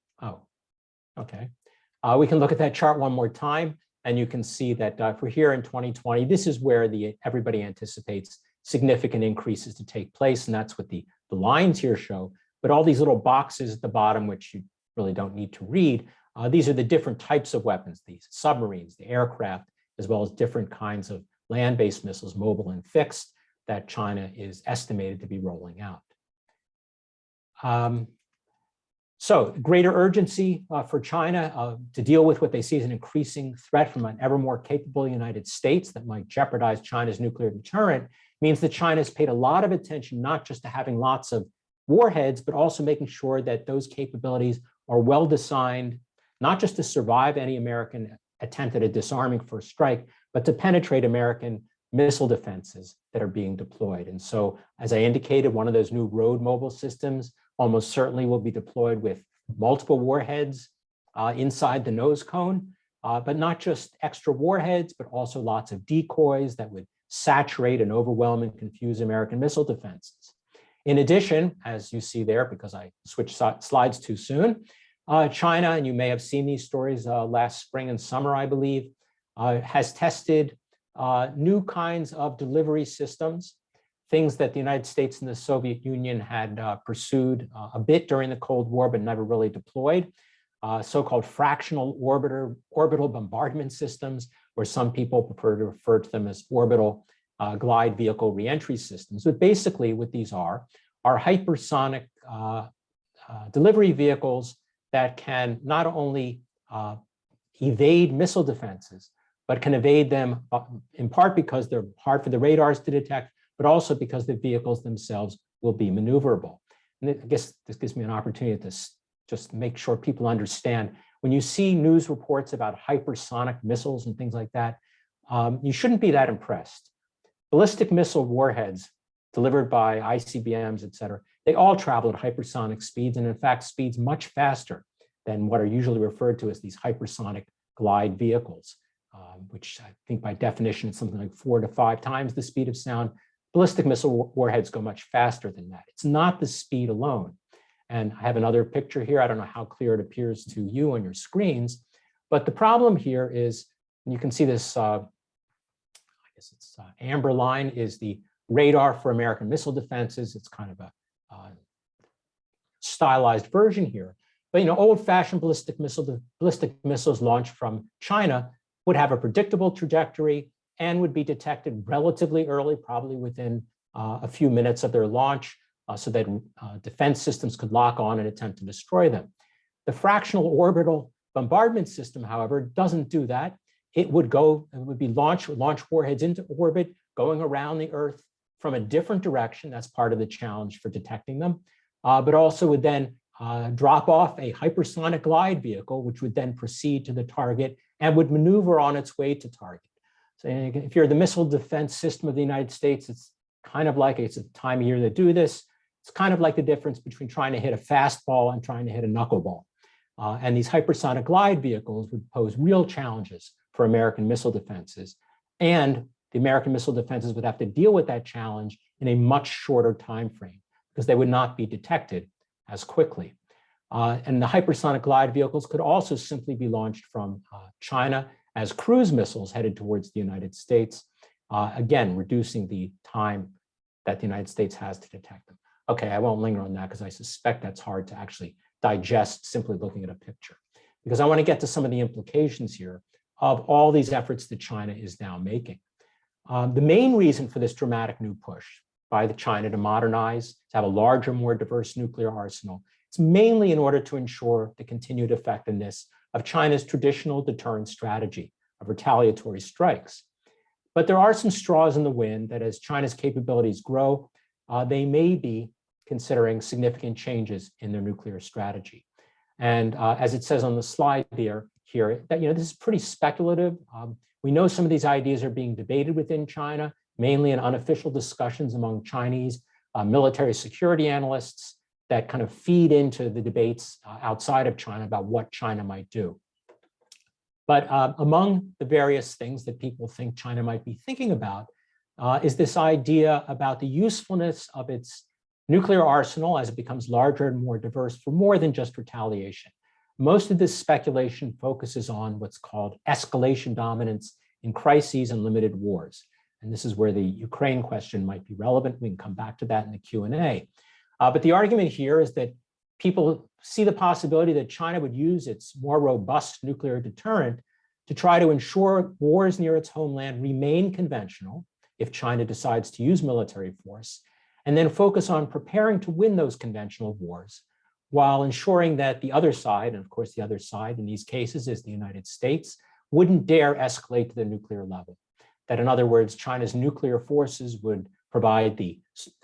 we can look at that chart one more time, and you can see that if we're here in 2020, this is where everybody anticipates significant increases to take place, and that's what the lines here show. But all these little boxes at the bottom, which you really don't need to read, these are the different types of weapons, these submarines, the aircraft, as well as different kinds of land-based missiles, mobile and fixed, that China is estimated to be rolling out. So greater urgency for China to deal with what they see as an increasing threat from an ever more capable United States that might jeopardize China's nuclear deterrent means that China has paid a lot of attention, not just to having lots of warheads, but also making sure that those capabilities are well designed, not just to survive any American attempt at a disarming first strike, but to penetrate American missile defenses that are being deployed. And so, as I indicated, one of those new road mobile systems almost certainly will be deployed with multiple warheads inside the nose cone, but not just extra warheads, but also lots of decoys that would saturate and overwhelm and confuse American missile defenses. In addition, as you see there, because I switched slides too soon, China, and you may have seen these stories last spring and summer, I believe, has tested new kinds of delivery systems, things that the United States and the Soviet Union had pursued a bit during the Cold War, but never really deployed, so-called fractional orbital bombardment systems, or some people prefer to refer to them as orbital glide vehicle reentry systems. But basically what these are hypersonic delivery vehicles that can not only evade missile defenses, but can evade them in part because they're hard for the radars to detect, but also because the vehicles themselves will be maneuverable. And I guess this gives me an opportunity to just make sure people understand, when you see news reports about hypersonic missiles and things like that, you shouldn't be that impressed. Ballistic missile warheads delivered by ICBMs, et cetera, they all travel at hypersonic speeds, and in fact, speeds much faster than what are usually referred to as these hypersonic glide vehicles, which I think by definition is something like 4 to 5 times the speed of sound. Ballistic missile warheads go much faster than that. It's not the speed alone. And I have another picture here. I don't know how clear it appears to you on your screens, but the problem here is, and you can see this, I guess it's amber line is the radar for American missile defenses. It's kind of a stylized version here. But old-fashioned ballistic missiles launched from China would have a predictable trajectory and would be detected relatively early, probably within a few minutes of their launch, so that defense systems could lock on and attempt to destroy them. The fractional orbital bombardment system, however, doesn't do that. It would launch warheads into orbit, going around the Earth from a different direction. That's part of the challenge for detecting them, but also would then drop off a hypersonic glide vehicle, which would then proceed to the target and would maneuver on its way to target. So if you're the missile defense system of the United States, it's kind of like, it's a time of year they do this. It's kind of like the difference between trying to hit a fastball and trying to hit a knuckleball. And these hypersonic glide vehicles would pose real challenges for American missile defenses. And the American missile defenses would have to deal with that challenge in a much shorter time frame because they would not be detected as quickly. And the hypersonic glide vehicles could also simply be launched from China as cruise missiles headed towards the United States, again, reducing the time that the United States has to detect them. Okay, I won't linger on that because I suspect that's hard to actually digest simply looking at a picture, because I want to get to some of the implications here of all these efforts that China is now making. The main reason for this dramatic new push by China to modernize, to have a larger, more diverse nuclear arsenal, it's mainly in order to ensure the continued effectiveness of China's traditional deterrent strategy of retaliatory strikes. But there are some straws in the wind that as China's capabilities grow, they may be considering significant changes in their nuclear strategy. And as it says on the slide here, that this is pretty speculative. We know some of these ideas are being debated within China, mainly in unofficial discussions among Chinese military security analysts that kind of feed into the debates outside of China about what China might do. But among the various things that people think China might be thinking about is this idea about the usefulness of its nuclear arsenal as it becomes larger and more diverse for more than just retaliation. Most of this speculation focuses on what's called escalation dominance in crises and limited wars. And this is where the Ukraine question might be relevant. We can come back to that in the Q&A. But the argument here is that people see the possibility that China would use its more robust nuclear deterrent to try to ensure wars near its homeland remain conventional if China decides to use military force, and then focus on preparing to win those conventional wars while ensuring that the other side, and of course the other side in these cases is the United States, wouldn't dare escalate to the nuclear level. That in other words, China's nuclear forces would provide the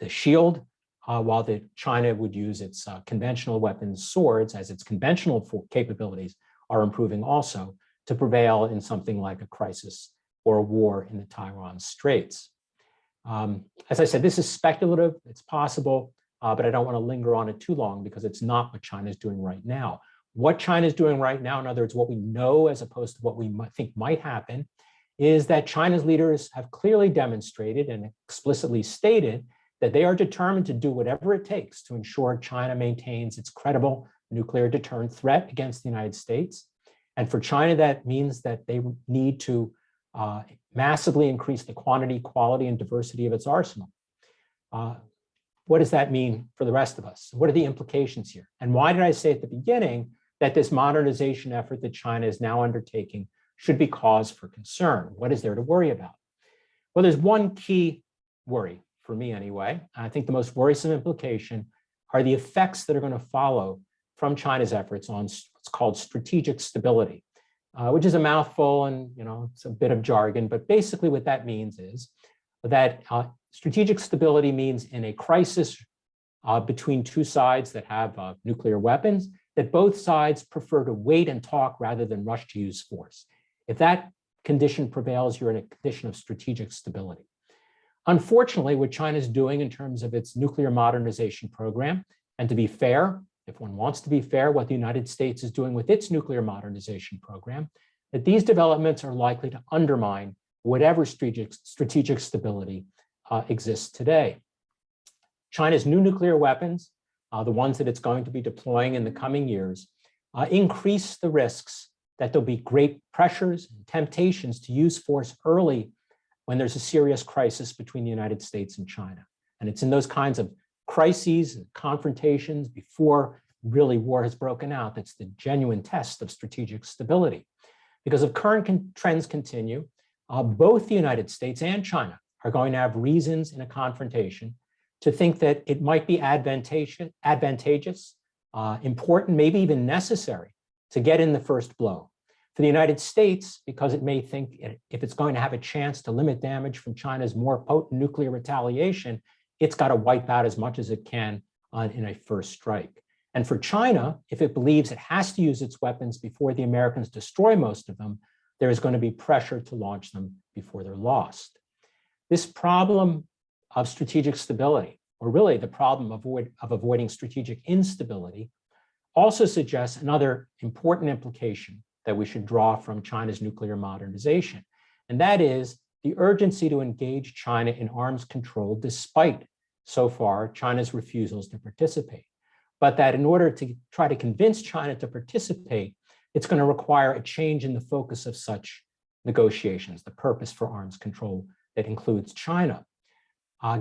shield, while China would use its conventional weapons, swords, as its conventional capabilities are improving also to prevail in something like a crisis or a war in the Taiwan Straits. As I said, this is speculative, it's possible, but I don't want to linger on it too long because it's not what China is doing right now. What China is doing right now, in other words, what we know as opposed to what we think might happen, is that China's leaders have clearly demonstrated and explicitly stated that they are determined to do whatever it takes to ensure China maintains its credible nuclear deterrent threat against the United States. And for China, that means that they need to massively increase the quantity, quality, and diversity of its arsenal. What does that mean for the rest of us? What are the implications here? And why did I say at the beginning that this modernization effort that China is now undertaking should be cause for concern? What is there to worry about? Well, there's one key worry, for me anyway. I think the most worrisome implication are the effects that are going to follow from China's efforts on what's called strategic stability, which is a mouthful and it's a bit of jargon, but basically what that means is that strategic stability means in a crisis between two sides that have nuclear weapons, that both sides prefer to wait and talk rather than rush to use force. If that condition prevails, you're in a condition of strategic stability. Unfortunately, what China is doing in terms of its nuclear modernization program, and to be fair, if one wants to be fair, what the United States is doing with its nuclear modernization program, that these developments are likely to undermine whatever strategic stability exists today. China's new nuclear weapons, the ones that it's going to be deploying in the coming years, increase the risks that there'll be great pressures and temptations to use force early when there's a serious crisis between the United States and China. And it's in those kinds of crises and confrontations before really war has broken out that's the genuine test of strategic stability. Because if current trends continue, both the United States and China are going to have reasons in a confrontation to think that it might be advantageous, important, maybe even necessary to get in the first blow. For the United States, because it may think if it's going to have a chance to limit damage from China's more potent nuclear retaliation, it's got to wipe out as much as it can in a first strike. And for China, if it believes it has to use its weapons before the Americans destroy most of them, there is going to be pressure to launch them before they're lost. This problem of strategic stability, or really the problem of avoiding strategic instability, also suggests another important implication that we should draw from China's nuclear modernization. And that is the urgency to engage China in arms control despite, so far, China's refusals to participate. But that in order to try to convince China to participate, it's going to require a change in the focus of such negotiations, the purpose for arms control that includes China.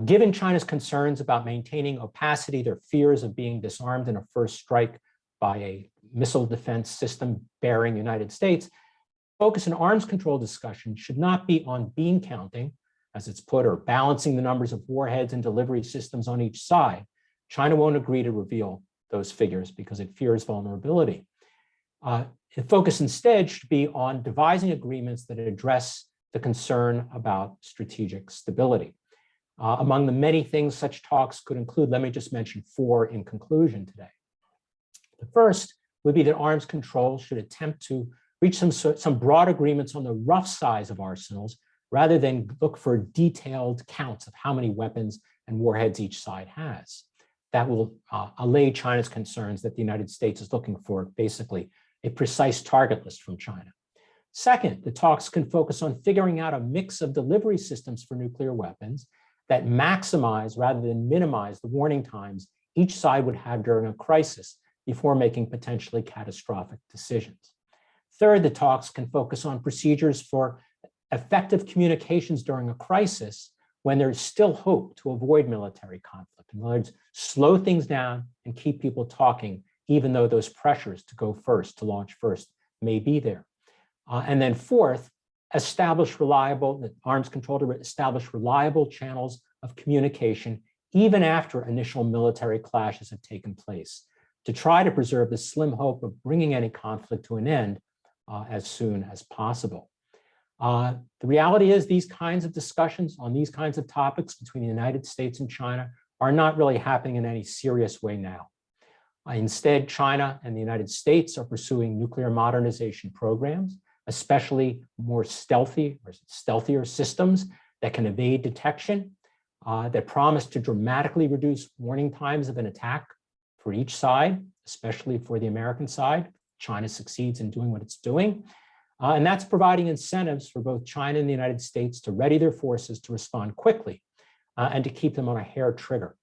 Given China's concerns about maintaining opacity, their fears of being disarmed in a first strike by a missile defense system bearing the United States, focus in arms control discussion should not be on bean counting, as it's put, or balancing the numbers of warheads and delivery systems on each side. China won't agree to reveal those figures because it fears vulnerability. The focus instead should be on devising agreements that address the concern about strategic stability. Among the many things such talks could include, let me just mention 4 in conclusion today. The first would be that arms control should attempt to reach some broad agreements on the rough size of arsenals rather than look for detailed counts of how many weapons and warheads each side has. That will allay China's concerns that the United States is looking for basically a precise target list from China. Second, the talks can focus on figuring out a mix of delivery systems for nuclear weapons that maximize rather than minimize the warning times each side would have during a crisis before making potentially catastrophic decisions. Third, the talks can focus on procedures for effective communications during a crisis when there's still hope to avoid military conflict. In other words, slow things down and keep people talking, even though those pressures to go first, to launch first, may be there. And then fourth, arms control to establish reliable channels of communication, even after initial military clashes have taken place, to try to preserve the slim hope of bringing any conflict to an end as soon as possible. The reality is these kinds of discussions on these kinds of topics between the United States and China are not really happening in any serious way now. Instead, China and the United States are pursuing nuclear modernization programs, especially more stealthier systems that can evade detection, that promise to dramatically reduce warning times of an attack for each side, especially for the American side. China succeeds in doing what it's doing. And that's providing incentives for both China and the United States to ready their forces to respond quickly and to keep them on a hair trigger.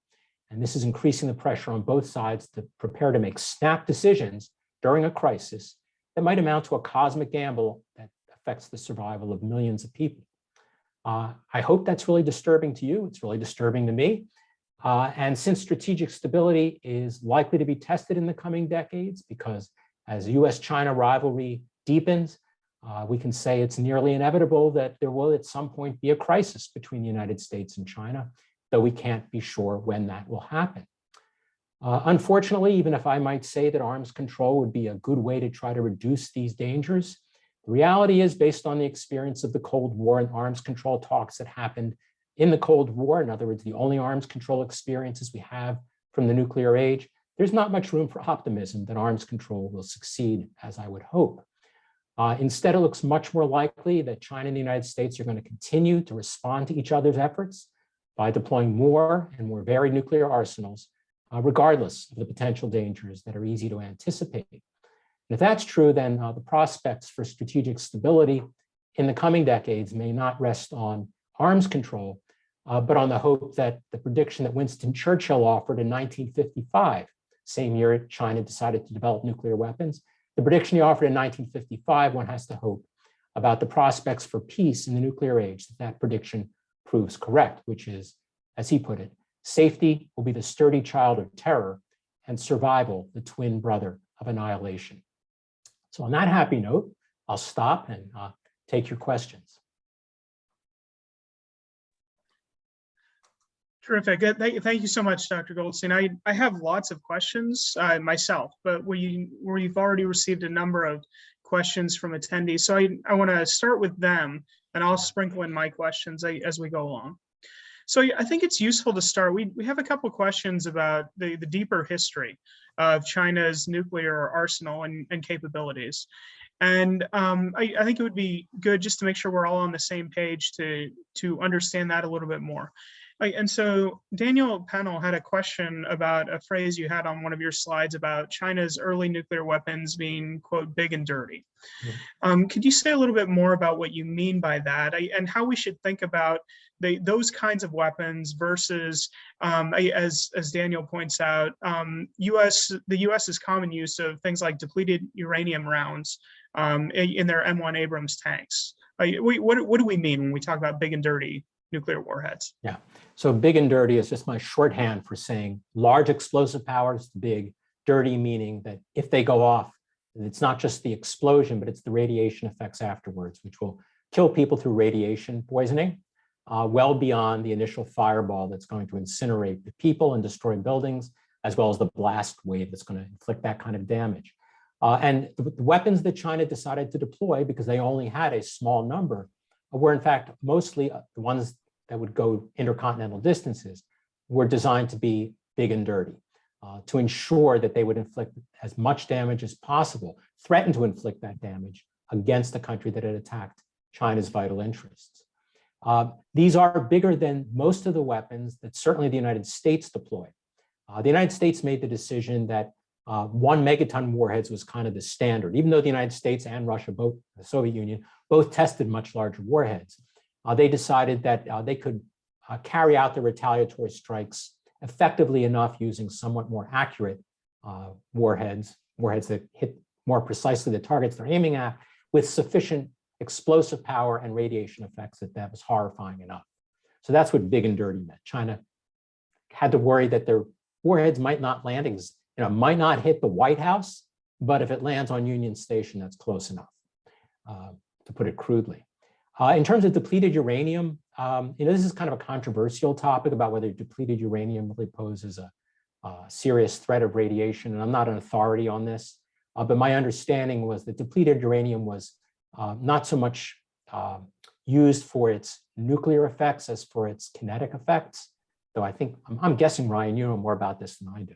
And this is increasing the pressure on both sides to prepare to make snap decisions during a crisis that might amount to a cosmic gamble that affects the survival of millions of people. I hope that's really disturbing to you. It's really disturbing to me. And since strategic stability is likely to be tested in the coming decades, because as US-China rivalry deepens, we can say it's nearly inevitable that there will at some point be a crisis between the United States and China, though we can't be sure when that will happen. Unfortunately, even if I might say that arms control would be a good way to try to reduce these dangers, the reality is, based on the experience of the Cold War and arms control talks that happened in the Cold War, in other words, the only arms control experiences we have from the nuclear age, there's not much room for optimism that arms control will succeed as I would hope. Instead, it looks much more likely that China and the United States are going to continue to respond to each other's efforts by deploying more and more varied nuclear arsenals, regardless of the potential dangers that are easy to anticipate. And if that's true, then the prospects for strategic stability in the coming decades may not rest on arms control, but on the hope that the prediction that Winston Churchill offered in 1955, same year China decided to develop nuclear weapons, the prediction he offered in 1955, one has to hope about the prospects for peace in the nuclear age, that prediction proves correct, which is, as he put it, safety will be the sturdy child of terror and survival the twin brother of annihilation. So on that happy note, I'll stop and take your questions. Terrific. Thank you so much, Dr. Goldstein. I have lots of questions myself, but we've already received a number of questions from attendees. So I want to start with them, and I'll sprinkle in my questions as we go along. So I think it's useful to start. We have a couple of questions about the deeper history of China's nuclear arsenal and capabilities. And I think it would be good just to make sure we're all on the same page to understand that a little bit more. And so Daniel Pennell had a question about a phrase you had on one of your slides about China's early nuclear weapons being, quote, big and dirty. Mm-hmm. Could you say a little bit more about what you mean by that and how we should think about those kinds of weapons versus, as Daniel points out, the U.S.'s common use of things like depleted uranium rounds in their M1 Abrams tanks? What do we mean when we talk about big and dirty nuclear warheads? Yeah, so big and dirty is just my shorthand for saying large explosive power is big, dirty meaning that if they go off, it's not just the explosion, but it's the radiation effects afterwards, which will kill people through radiation poisoning, well beyond the initial fireball that's going to incinerate the people and destroy buildings, as well as the blast wave that's going to inflict that kind of damage. And the weapons that China decided to deploy, because they only had a small number, were in fact mostly the ones that would go intercontinental distances, were designed to be big and dirty, to ensure that they would inflict as much damage as possible, threaten to inflict that damage against the country that had attacked China's vital interests. These are bigger than most of the weapons that certainly the United States deployed. The United States made the decision that 1 megaton warheads was kind of the standard, even though the United States and Russia, both the Soviet Union, both tested much larger warheads. They decided that they could carry out the retaliatory strikes effectively enough using somewhat more accurate warheads that hit more precisely the targets they're aiming at, with sufficient explosive power and radiation effects that was horrifying enough. So that's what big and dirty meant. China had to worry that their warheads might not land, might not hit the White House, but if it lands on Union Station, that's close enough, to put it crudely. In terms of depleted uranium, this is kind of a controversial topic about whether depleted uranium really poses a serious threat of radiation, and I'm not an authority on this, but my understanding was that depleted uranium was not so much used for its nuclear effects as for its kinetic effects, though I think, I'm guessing, Ryan, you know more about this than I do.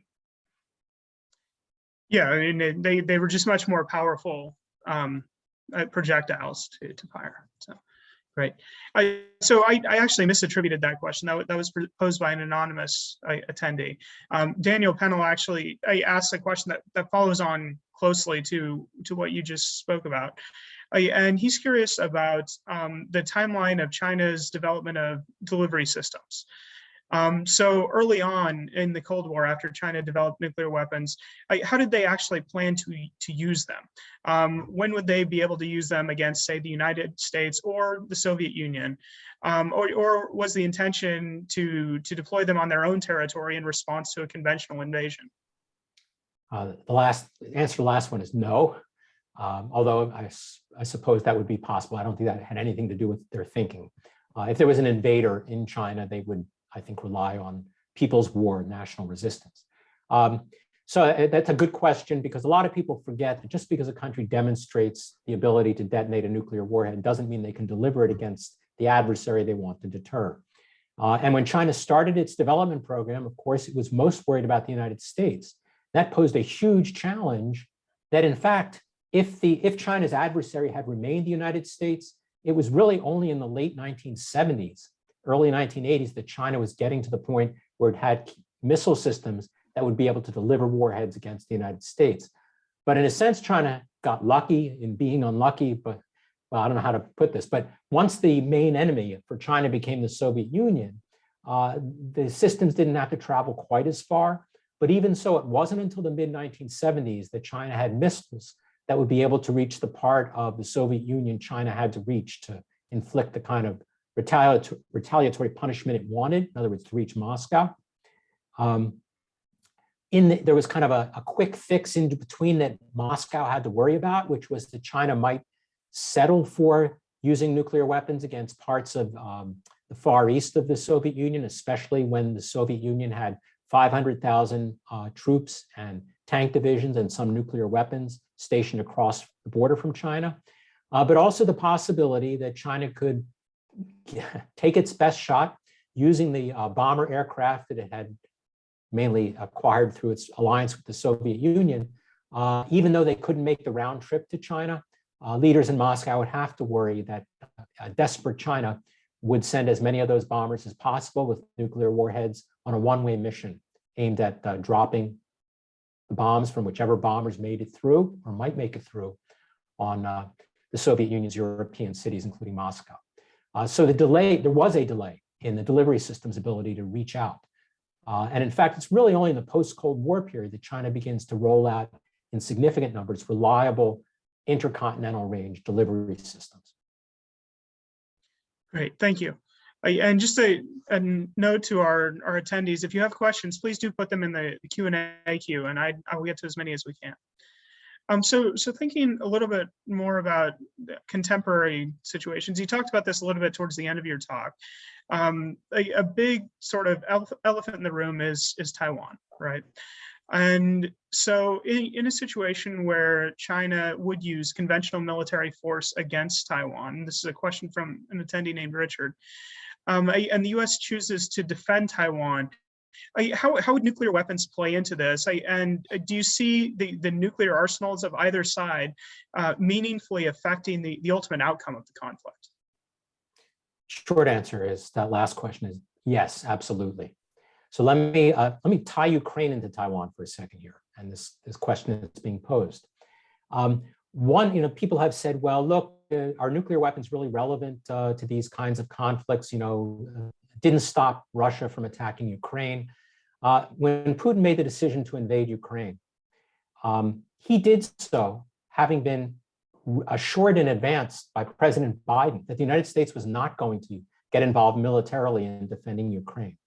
Yeah, I mean, they were just much more powerful projectiles to fire. So great. So I actually misattributed that question. That was posed by an anonymous attendee. Daniel Pennell actually asked a question that follows on closely to what you just spoke about. And he's curious about the timeline of China's development of delivery systems. So early on in the Cold War, after China developed nuclear weapons, how did they actually plan to use them? When would they be able to use them against, say, the United States or the Soviet Union? Or was the intention to deploy them on their own territory in response to a conventional invasion? The answer to the last one is no, although I suppose that would be possible. I don't think that had anything to do with their thinking. If there was an invader in China, they would, I think, rely on people's war, national resistance. So that's a good question, because a lot of people forget that just because a country demonstrates the ability to detonate a nuclear warhead doesn't mean they can deliver it against the adversary they want to deter. And when China started its development program, of course, it was most worried about the United States. That posed a huge challenge that, in fact, if China's adversary had remained the United States, it was really only in the late 1970s early 1980s that China was getting to the point where it had missile systems that would be able to deliver warheads against the United States. But in a sense, China got lucky in being unlucky, but well, I don't know how to put this, but once the main enemy for China became the Soviet Union, the systems didn't have to travel quite as far. But even so, it wasn't until the mid-1970s that China had missiles that would be able to reach the part of the Soviet Union China had to reach to inflict the kind of retaliatory punishment it wanted, in other words, to reach Moscow. There was kind of a quick fix in between that Moscow had to worry about, which was that China might settle for using nuclear weapons against parts of the far east of the Soviet Union, especially when the Soviet Union had 500,000 troops and tank divisions and some nuclear weapons stationed across the border from China, but also the possibility that China could take its best shot using the bomber aircraft that it had mainly acquired through its alliance with the Soviet Union. Even though they couldn't make the round trip to China, leaders in Moscow would have to worry that a desperate China would send as many of those bombers as possible with nuclear warheads on a one-way mission aimed at dropping the bombs from whichever bombers made it through or might make it through on the Soviet Union's European cities, including Moscow. So there was a delay in the delivery system's ability to reach out. And in fact, it's really only in the post-Cold War period that China begins to roll out in significant numbers reliable intercontinental range delivery systems. Great, thank you. And just a note to our attendees, if you have questions, please do put them in the Q&A queue, and I will get to as many as we can. So thinking a little bit more about contemporary situations, you talked about this a little bit towards the end of your talk. A big sort of elephant in the room is Taiwan, right? And so in a situation where China would use conventional military force against Taiwan, this is a question from an attendee named Richard, and the US chooses to defend Taiwan, how would nuclear weapons play into this? And do you see the nuclear arsenals of either side meaningfully affecting the ultimate outcome of the conflict? Short answer is that last question is yes, absolutely. So let me tie Ukraine into Taiwan for a second here, and this question that's being posed. One, people have said, well, look, are nuclear weapons really relevant to these kinds of conflicts? Didn't stop Russia from attacking Ukraine. When Putin made the decision to invade Ukraine, he did so having been assured in advance by President Biden that the United States was not going to get involved militarily in defending Ukraine.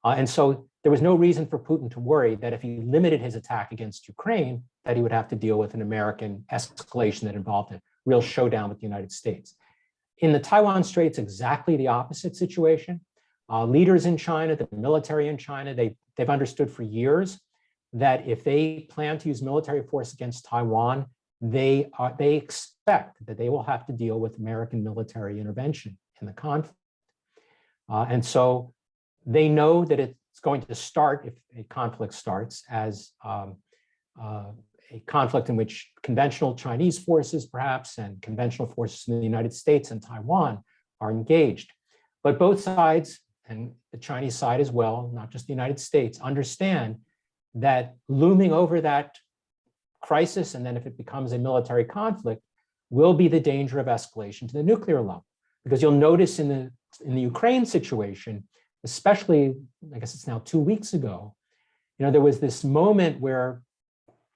And so there was no reason for Putin to worry that if he limited his attack against Ukraine, that he would have to deal with an American escalation that involved a real showdown with the United States. In the Taiwan Strait, it's exactly the opposite situation. Leaders in China, the military in China, they've understood for years that if they plan to use military force against Taiwan, they expect that they will have to deal with American military intervention in the conflict. And so they know that it's going to start, if a conflict starts, as a conflict in which conventional Chinese forces, perhaps, and conventional forces in the United States and Taiwan are engaged. But both sides, and the Chinese side as well, not just the United States, understand that looming over that crisis, and then if it becomes a military conflict, will be the danger of escalation to the nuclear level. Because you'll notice in the Ukraine situation, especially, I guess it's now 2 weeks ago, there was this moment where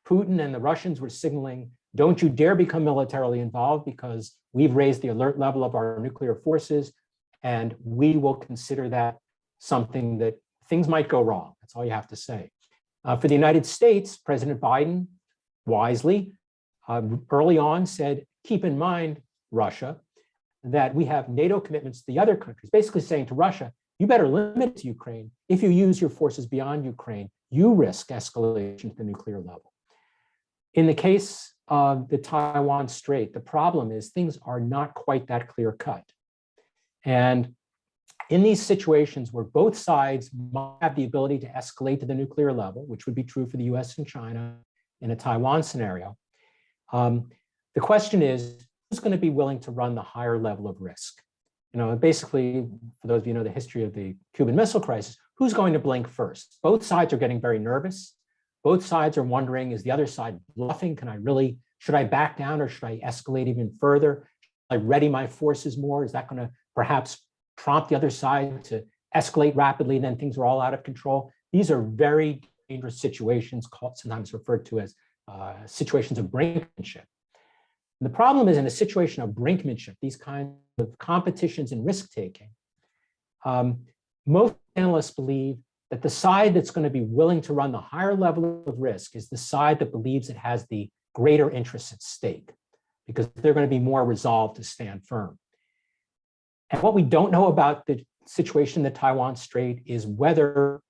Putin and the Russians were signaling, don't you dare become militarily involved because we've raised the alert level of our nuclear forces, and we will consider that something that things might go wrong. That's all you have to say. For the United States, President Biden wisely early on said, keep in mind, Russia, that we have NATO commitments to the other countries, basically saying to Russia, you better limit it to Ukraine. If you use your forces beyond Ukraine, you risk escalation to the nuclear level. In the case of the Taiwan Strait, the problem is things are not quite that clear cut. And in these situations where both sides might have the ability to escalate to the nuclear level, which would be true for the US and China in a Taiwan scenario, the question is, who's going to be willing to run the higher level of risk? basically, for those of you who know the history of the Cuban Missile Crisis, who's going to blink first? Both sides are getting very nervous. Both sides are wondering, is the other side bluffing? Should I back down or should I escalate even further? Should I ready my forces more? Is that going to perhaps prompt the other side to escalate rapidly and then things are all out of control? These are very dangerous situations, sometimes referred to as situations of brinkmanship. And the problem is, in a situation of brinkmanship, these kinds of competitions and risk-taking, most analysts believe that the side that's going to be willing to run the higher level of risk is the side that believes it has the greater interests at stake, because they're going to be more resolved to stand firm. And what we don't know about the situation in the Taiwan Strait is whether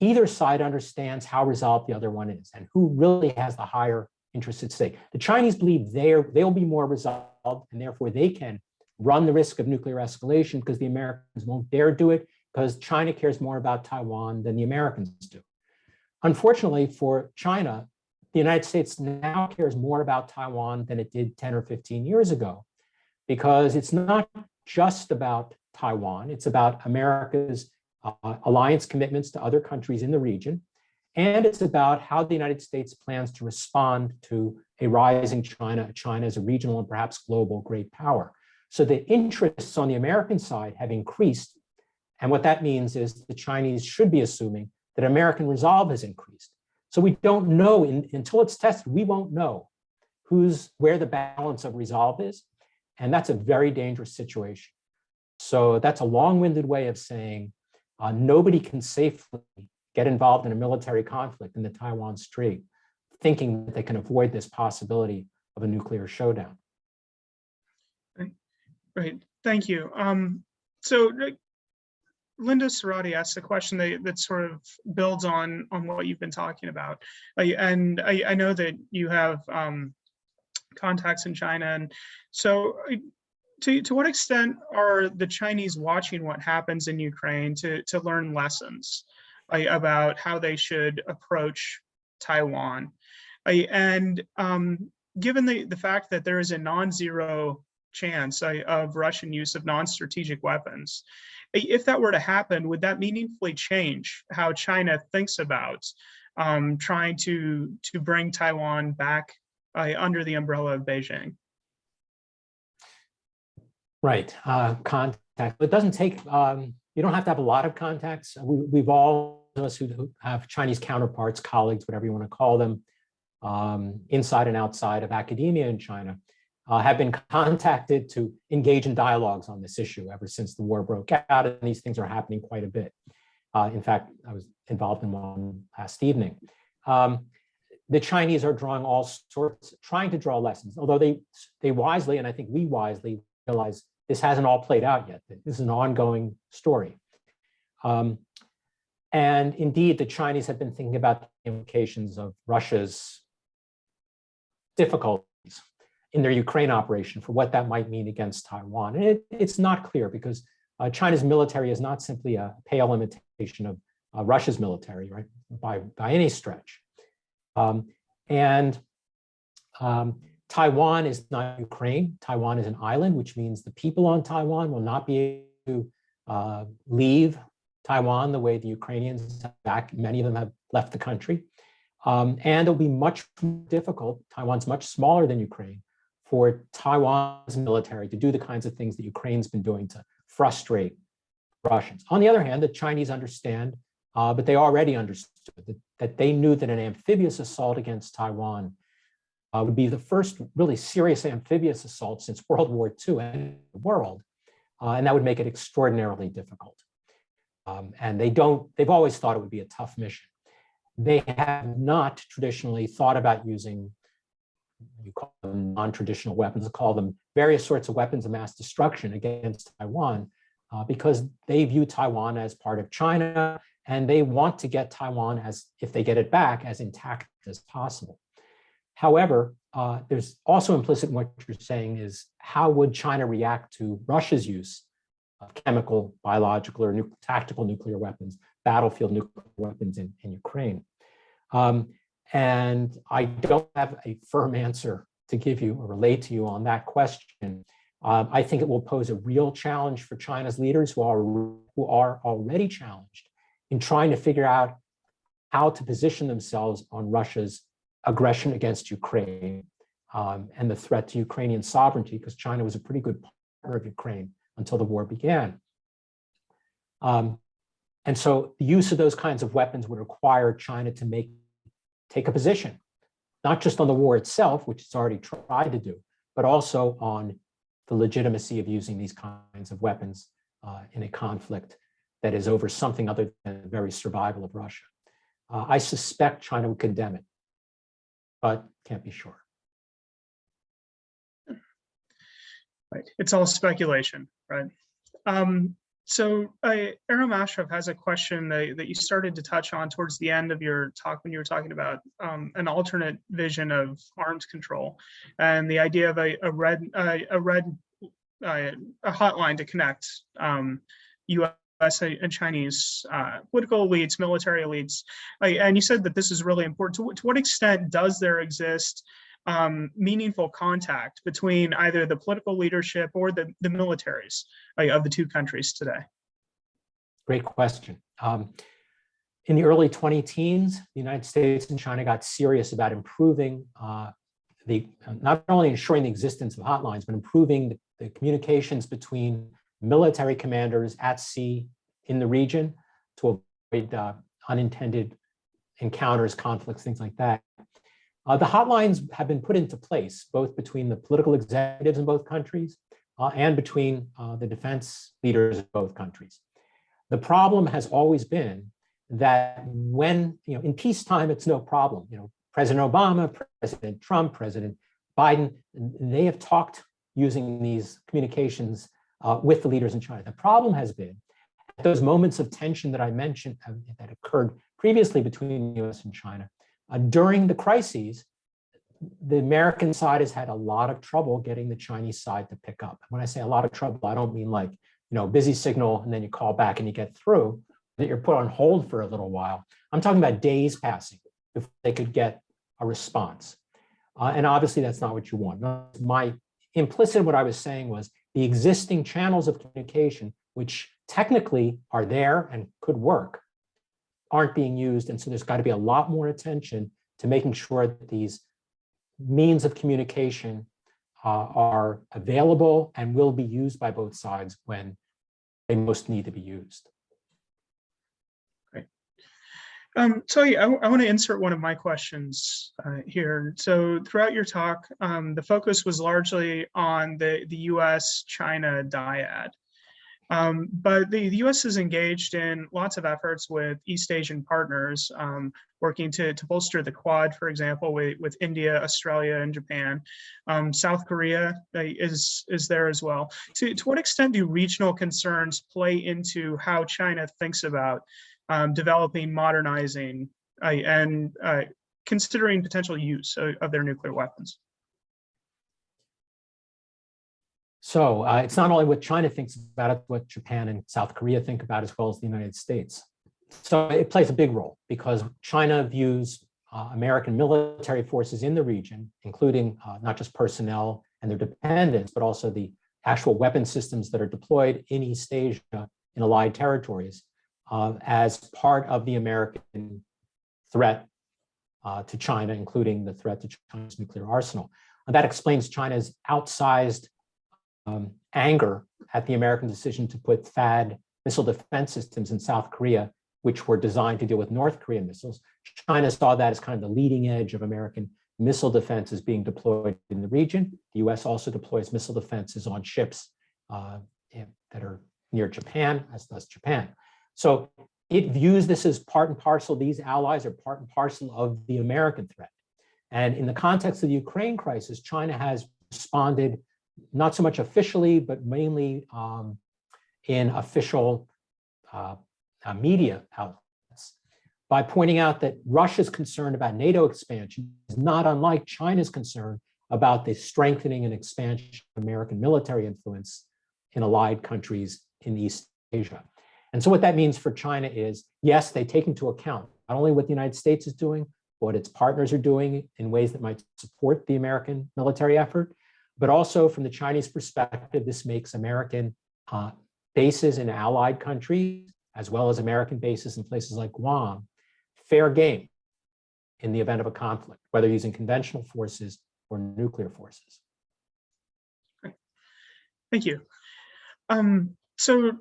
either side understands how resolved the other one is and who really has the higher interest at stake. The Chinese believe they'll be more resolved, and therefore they can run the risk of nuclear escalation because the Americans won't dare do it, because China cares more about Taiwan than the Americans do. Unfortunately for China, the United States now cares more about Taiwan than it did 10 or 15 years ago, because it's not just about Taiwan, it's about America's alliance commitments to other countries in the region, and it's about how the United States plans to respond to a rising China as a regional and perhaps global great power. So the interests on the American side have increased, and what that means is the Chinese should be assuming that American resolve has increased. So we don't know, until it's tested, we won't know where the balance of resolve is, and that's a very dangerous situation. So that's a long-winded way of saying nobody can safely get involved in a military conflict in the Taiwan Strait, thinking that they can avoid this possibility of a nuclear showdown. Right. Thank you. So Linda Cerati asked a question that sort of builds on what you've been talking about. And I know that you have contacts in China. And so to what extent are the Chinese watching what happens in Ukraine to learn lessons about how they should approach Taiwan? And given the fact that there is a non-zero chance of Russian use of non-strategic weapons, if that were to happen, would that meaningfully change how China thinks about trying to bring Taiwan back under the umbrella of Beijing? Right, contact. It doesn't take, you don't have to have a lot of contacts. We've all, of us who have Chinese counterparts, colleagues, whatever you want to call them, inside and outside of academia in China, have been contacted to engage in dialogues on this issue ever since the war broke out, and these things are happening quite a bit. In fact, I was involved in one last evening. The Chinese are drawing all sorts, trying to draw lessons, although they wisely, and I think we wisely, realize this hasn't all played out yet. This is an ongoing story. And indeed, the Chinese have been thinking about the implications of Russia's difficulties in their Ukraine operation for what that might mean against Taiwan. And it's not clear, because China's military is not simply a pale imitation of Russia's military, right, by any stretch. Taiwan is not Ukraine. Taiwan is an island, which means the people on Taiwan will not be able to leave Taiwan the way the Ukrainians have back. Many of them have left the country. And it'll be much more difficult. Taiwan's much smaller than Ukraine, for Taiwan's military to do the kinds of things that Ukraine's been doing to frustrate Russians. On the other hand, the Chinese understand, but they already understood that they knew that an amphibious assault against Taiwan would be the first really serious amphibious assault since World War II in the world, and that would make it extraordinarily difficult. And they've always thought it would be a tough mission. They have not traditionally thought about using, you call them non-traditional weapons, call them various sorts of weapons of mass destruction against Taiwan, because they view Taiwan as part of China, and they want to get Taiwan, as if they get it back, as intact as possible. However, there's also implicit in what you're saying is, how would China react to Russia's use of chemical, biological, or tactical nuclear weapons, battlefield nuclear weapons in Ukraine? And I don't have a firm answer to give you or relate to you on that question. I think it will pose a real challenge for China's leaders who are already challenged in trying to figure out how to position themselves on Russia's aggression against Ukraine and the threat to Ukrainian sovereignty, because China was a pretty good partner of Ukraine until the war began. And so the use of those kinds of weapons would require China to take a position, not just on the war itself, which it's already tried to do, but also on the legitimacy of using these kinds of weapons in a conflict that is over something other than the very survival of Russia. I suspect China would condemn it, but can't be sure. Right. It's all speculation, right? So Aram Ashraf has a question that you started to touch on towards the end of your talk when you were talking about an alternate vision of arms control and the idea of a hotline to connect U.S. and Chinese political elites, military elites. And you said that this is really important. To what extent does there exist meaningful contact between either the political leadership or the militaries of the two countries today? Great question. In the early 20-teens, the United States and China got serious about improving not only ensuring the existence of hotlines, but improving the communications between military commanders at sea in the region to avoid unintended encounters, conflicts, things like that. The hotlines have been put into place, both between the political executives in both countries and between the defense leaders of both countries. The problem has always been that when, in peacetime, it's no problem. President Obama, President Trump, President Biden, they have talked using these communications with the leaders in China. The problem has been those moments of tension that I mentioned that occurred previously between the US and China. During the crises, the American side has had a lot of trouble getting the Chinese side to pick up. When I say a lot of trouble, I don't mean like, busy signal and then you call back and you get through, that you're put on hold for a little while. I'm talking about days passing before they could get a response. And obviously that's not what you want. My implicit what I was saying was the existing channels of communication, which technically are there and could work, aren't being used. And so there's got to be a lot more attention to making sure that these means of communication are available and will be used by both sides when they most need to be used. Great. So I want to insert one of my questions here. So throughout your talk, the focus was largely on the US-China dyad. But the U.S. is engaged in lots of efforts with East Asian partners, working to bolster the Quad, for example, with India, Australia, and Japan. South Korea is there as well. To what extent do regional concerns play into how China thinks about developing, modernizing, and considering potential use of their nuclear weapons? So it's not only what China thinks about it, what Japan and South Korea think about, as well as the United States. So it plays a big role because China views American military forces in the region, including not just personnel and their dependents, but also the actual weapon systems that are deployed in East Asia in allied territories as part of the American threat to China, including the threat to China's nuclear arsenal. And that explains China's outsized anger at the American decision to put THAAD missile defense systems in South Korea, which were designed to deal with North Korean missiles. China saw that as kind of the leading edge of American missile defenses being deployed in the region. The US also deploys missile defenses on ships that are near Japan, as does Japan. So it views this as part and parcel. These allies are part and parcel of the American threat. And in the context of the Ukraine crisis, China has responded not so much officially, but mainly in official media outlets by pointing out that Russia's concern about NATO expansion is not unlike China's concern about the strengthening and expansion of American military influence in allied countries in East Asia. And so what that means for China is, yes, they take into account not only what the United States is doing, but what its partners are doing in ways that might support the American military effort. But also from the Chinese perspective, this makes American bases in allied countries, as well as American bases in places like Guam, fair game in the event of a conflict, whether using conventional forces or nuclear forces. Thank you. So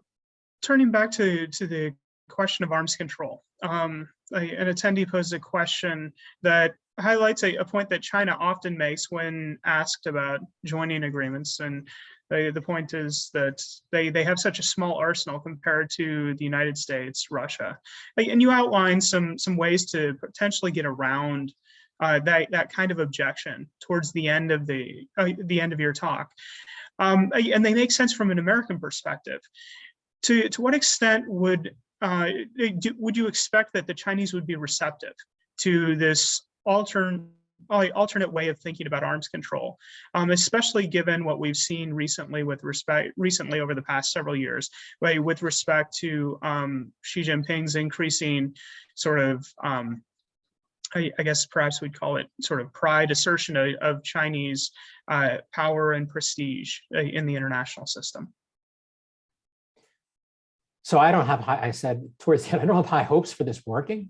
turning back to the question of arms control, an attendee posed a question that highlights a point that China often makes when asked about joining agreements. And the point is that they have such a small arsenal compared to the United States, Russia. And you outline some ways to potentially get around that kind of objection towards the end of your talk. And they make sense from an American perspective. To what extent would you expect that the Chinese would be receptive to this alternate way of thinking about arms control, especially given what we've seen recently over the past several years, right, with respect to Xi Jinping's increasing sort of, I guess perhaps we'd call it sort of pride assertion of Chinese power and prestige in the international system? So I don't have high, I said towards the end, I don't have high hopes for this working.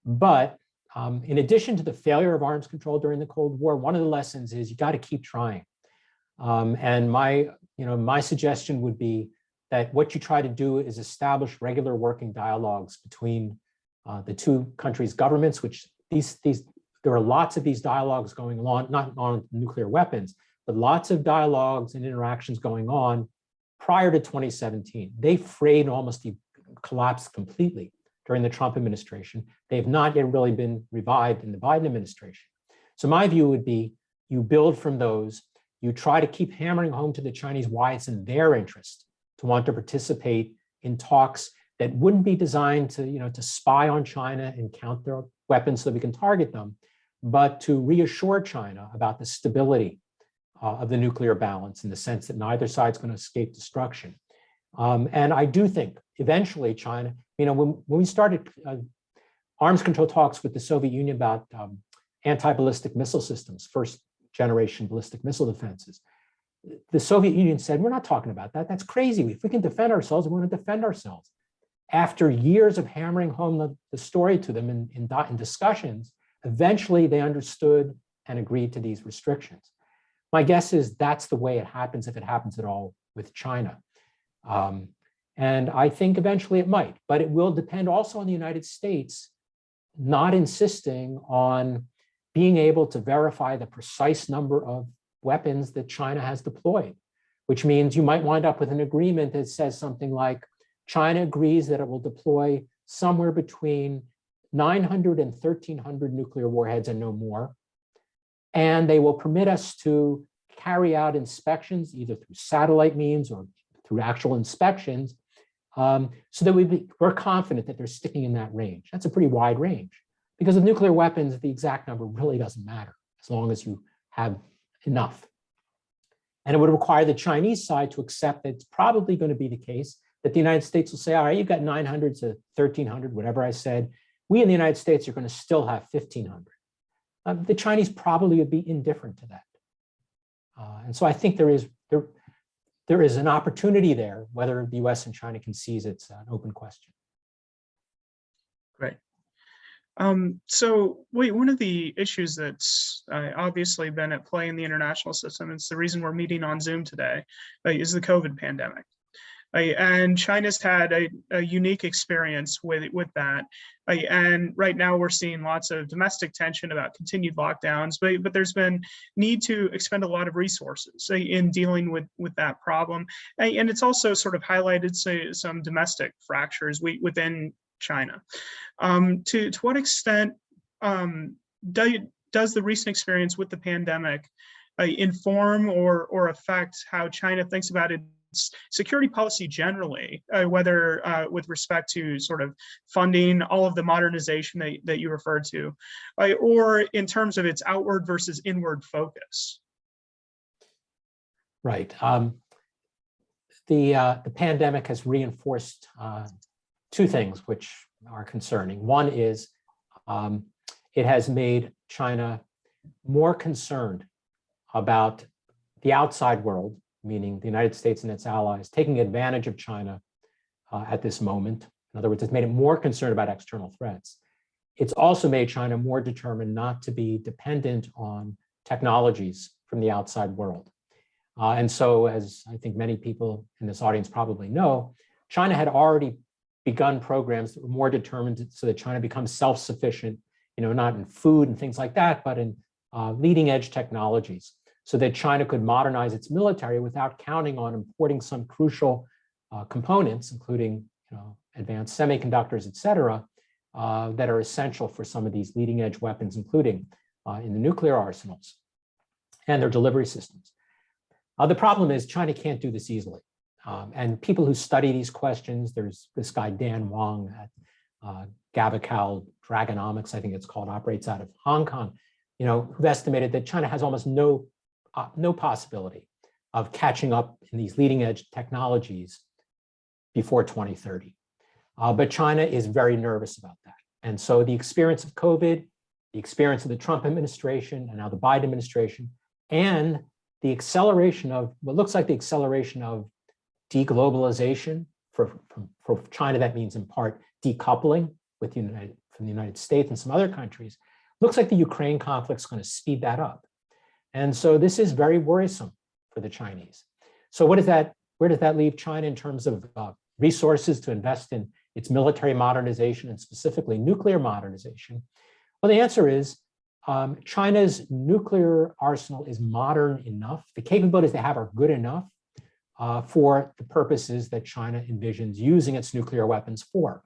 But in addition to the failure of arms control during the Cold War, one of the lessons is you got to keep trying. And my suggestion would be that what you try to do is establish regular working dialogues between the two countries' governments, which there are lots of these dialogues going on, not on nuclear weapons, but lots of dialogues and interactions going on prior to 2017. They frayed and almost collapsed completely during the Trump administration. They have not yet really been revived in the Biden administration. So my view would be you build from those, you try to keep hammering home to the Chinese why it's in their interest to want to participate in talks that wouldn't be designed to spy on China and count their weapons so that we can target them, but to reassure China about the stability of the nuclear balance in the sense that neither side's going to escape destruction. And I do think eventually China, when we started arms control talks with the Soviet Union about anti-ballistic missile systems, first generation ballistic missile defenses, the Soviet Union said, we're not talking about that. That's crazy. If we can defend ourselves, we want to defend ourselves. After years of hammering home the story to them in discussions, eventually they understood and agreed to these restrictions. My guess is that's the way it happens, if it happens at all, with China. And I think eventually it might, but it will depend also on the United States not insisting on being able to verify the precise number of weapons that China has deployed, which means you might wind up with an agreement that says something like, China agrees that it will deploy somewhere between 900 and 1,300 nuclear warheads and no more. And they will permit us to carry out inspections, either through satellite means or through actual inspections, so that we're confident that they're sticking in that range. That's a pretty wide range. Because with nuclear weapons, the exact number really doesn't matter, as long as you have enough. And it would require the Chinese side to accept that it's probably going to be the case that the United States will say, all right, you've got 900 to 1,300, whatever I said. We in the United States are going to still have 1,500. The Chinese probably would be indifferent to that. And so I think there is an opportunity there. Whether the US and China can seize it's an open question. Great. So one of the issues that's obviously been at play in the international system, it's the reason we're meeting on Zoom today, is the COVID pandemic. And China's had a unique experience with that. And right now we're seeing lots of domestic tension about continued lockdowns, but there's been need to expend a lot of resources in dealing with that problem. And it's also sort of highlighted some domestic fractures within China. To what extent does the recent experience with the pandemic inform or affect how China thinks about its security policy generally, whether with respect to sort of funding all of the modernization that you referred to, or in terms of its outward versus inward focus? Right. The pandemic has reinforced two things which are concerning. One is it has made China more concerned about the outside world, meaning the United States and its allies, taking advantage of China at this moment. In other words, it's made it more concerned about external threats. It's also made China more determined not to be dependent on technologies from the outside world. And so, as I think many people in this audience probably know, China had already begun programs that were more determined so that China becomes self-sufficient, not in food and things like that, but in leading edge technologies, so that China could modernize its military without counting on importing some crucial components, including advanced semiconductors, et cetera, that are essential for some of these leading edge weapons, including in the nuclear arsenals and their delivery systems. The problem is China can't do this easily. And people who study these questions, there's this guy, Dan Wang at Gavical Dragonomics, I think it's called, operates out of Hong Kong, who've estimated that China has almost no possibility of catching up in these leading edge technologies before 2030. But China is very nervous about that. And so the experience of COVID, the experience of the Trump administration, and now the Biden administration, and the acceleration of what looks like the acceleration of deglobalization for China, that means in part decoupling from the United States and some other countries, looks like the Ukraine conflict is going to speed that up. And so this is very worrisome for the Chinese. So where does that leave China in terms of resources to invest in its military modernization and specifically nuclear modernization? Well, the answer is China's nuclear arsenal is modern enough. The capabilities they have are good enough for the purposes that China envisions using its nuclear weapons for.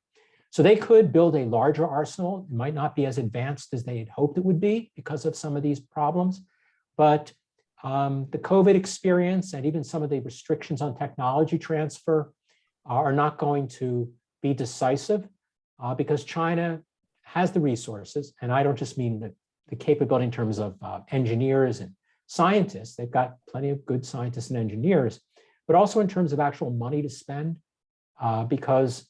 So they could build a larger arsenal. It might not be as advanced as they had hoped it would be because of some of these problems. But the COVID experience and even some of the restrictions on technology transfer are not going to be decisive because China has the resources. And I don't just mean the capability in terms of engineers and scientists. They've got plenty of good scientists and engineers, but also in terms of actual money to spend, because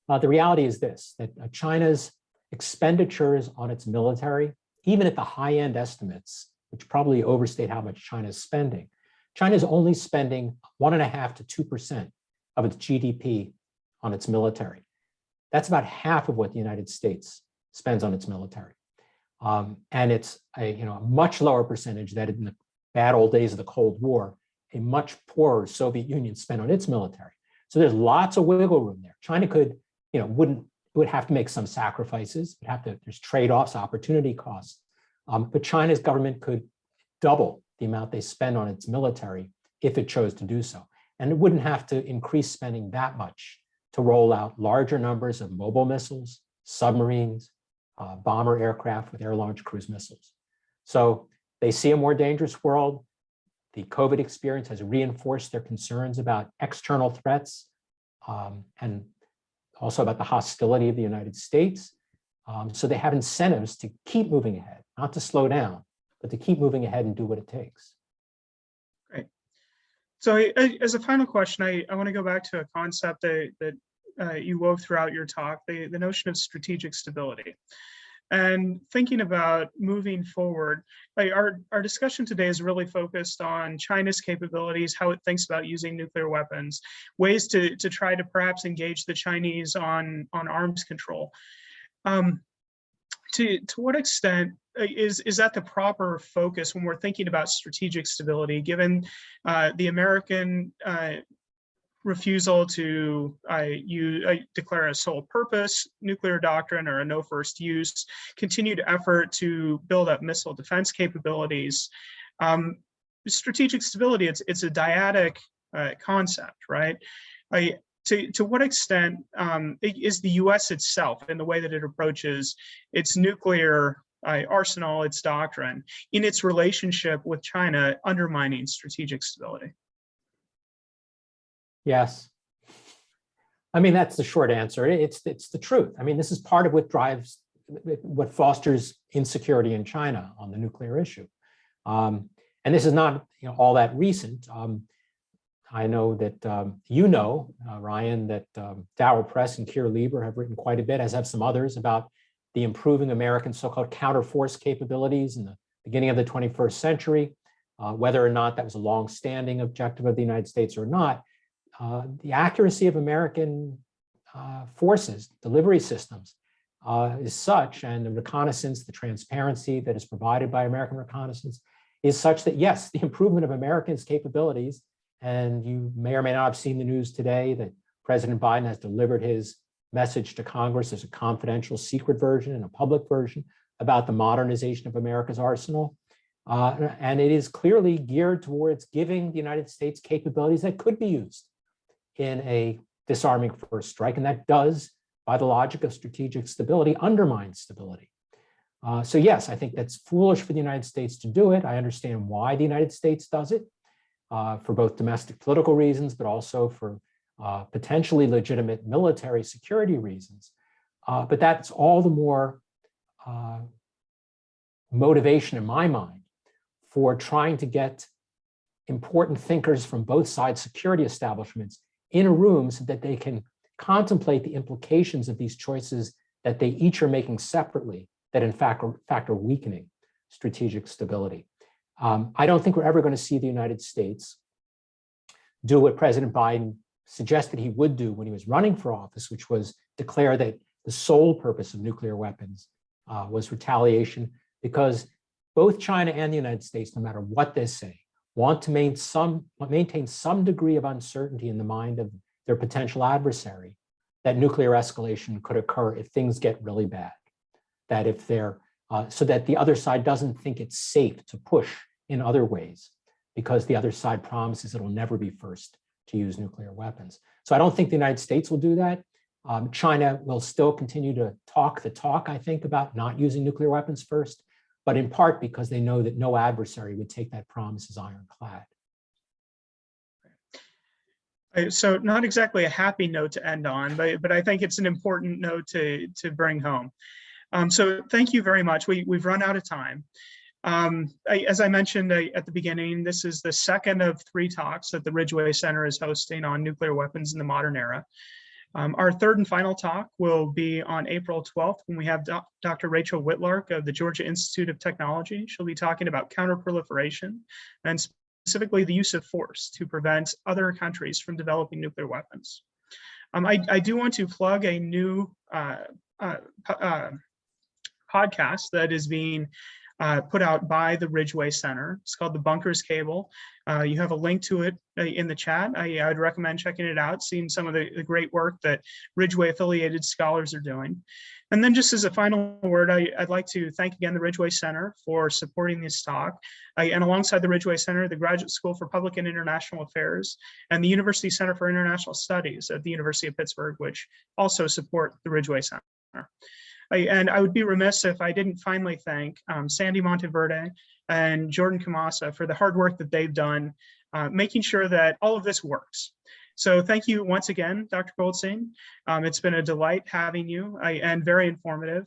the reality is this, that China's expenditures on its military, even at the high-end estimates, which probably overstate how much China is spending, China is only spending 1.5% to 2% of its GDP on its military. That's about half of what the United States spends on its military. And it's a much lower percentage that in the bad old days of the Cold War, a much poorer Soviet Union spent on its military. So there's lots of wiggle room there. China could, would have to make some sacrifices. There's trade-offs, opportunity costs. But China's government could double the amount they spend on its military if it chose to do so. And it wouldn't have to increase spending that much to roll out larger numbers of mobile missiles, submarines, bomber aircraft with air-launched cruise missiles. So they see a more dangerous world. The COVID experience has reinforced their concerns about external threats and also about the hostility of the United States. So they have incentives to keep moving ahead, not to slow down, but to keep moving ahead and do what it takes. Great. So as a final question, I want to go back to a concept that you wove throughout your talk, the notion of strategic stability. And thinking about moving forward, our discussion today is really focused on China's capabilities, how it thinks about using nuclear weapons, ways to try to perhaps engage the Chinese on arms control. To what extent is that the proper focus when we're thinking about strategic stability, given the American refusal to declare a sole purpose nuclear doctrine or a no first use, continued effort to build up missile defense capabilities? Strategic stability, it's a dyadic concept, right? To what extent is the US itself, in the way that it approaches its nuclear arsenal, its doctrine, in its relationship with China, undermining strategic stability? Yes. I mean, that's the short answer. It's the truth. I mean, this is part of what fosters insecurity in China on the nuclear issue. And this is not all that recent. I know that Ryan, that Dower Press and Keir Lieber have written quite a bit, as have some others, about the improving American so-called counterforce capabilities in the beginning of the 21st century. whether or not that was a long-standing objective of the United States or not, the accuracy of American forces, delivery systems, is such, and the reconnaissance, the transparency that is provided by American reconnaissance is such that, yes, the improvement of Americans' capabilities, and you may or may not have seen the news today that President Biden has delivered his message to Congress. There's a confidential secret version and a public version about the modernization of America's arsenal. And it is clearly geared towards giving the United States capabilities that could be used in a disarming first strike. And that does, by the logic of strategic stability, undermine stability. So yes, I think that's foolish for the United States to do it. I understand why the United States does it, for both domestic political reasons, but also for potentially legitimate military security reasons. But that's all the more motivation in my mind for trying to get important thinkers from both sides' security establishments in a room so that they can contemplate the implications of these choices that they each are making separately, that in fact are weakening strategic stability. I don't think we're ever going to see the United States do what President Biden suggested he would do when he was running for office, which was declare that the sole purpose of nuclear weapons was retaliation, because both China and the United States, no matter what they say, want to maintain some degree of uncertainty in the mind of their potential adversary that nuclear escalation could occur if things get really bad. That if they're, so that the other side doesn't think it's safe to push in other ways, because the other side promises it'll never be first to use nuclear weapons. So I don't think the United States will do that. China will still continue to talk the talk, I think, about not using nuclear weapons first, but in part because they know that no adversary would take that promise as ironclad. So not exactly a happy note to end on, but I think it's an important note to bring home. So thank you very much. We've run out of time. As I mentioned at the beginning, this is the second of 3 talks that the Ridgway Center is hosting on nuclear weapons in the modern era. Our third and final talk will be on April 12th when we have Dr. Rachel Whitlark of the Georgia Institute of Technology. She'll be talking about counterproliferation and specifically the use of force to prevent other countries from developing nuclear weapons. I do want to plug a new podcast that is being put out by the Ridgway Center. It's called The Bunkers Cable. You have a link to it in the chat. I'd recommend checking it out, seeing some of the great work that Ridgway affiliated scholars are doing. And then just as a final word, I'd like to thank again the Ridgway Center for supporting this talk. And alongside the Ridgway Center, the Graduate School for Public and International Affairs and the University Center for International Studies at the University of Pittsburgh, which also support the Ridgway Center. And I would be remiss if I didn't finally thank Sandy Monteverde and Jordan Kamasa for the hard work that they've done, making sure that all of this works. So thank you once again, Dr. Goldstein. It's been a delight having you and very informative.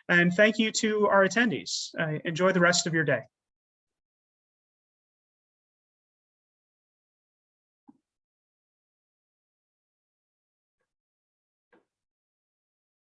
And thank you to our attendees. Enjoy the rest of your day.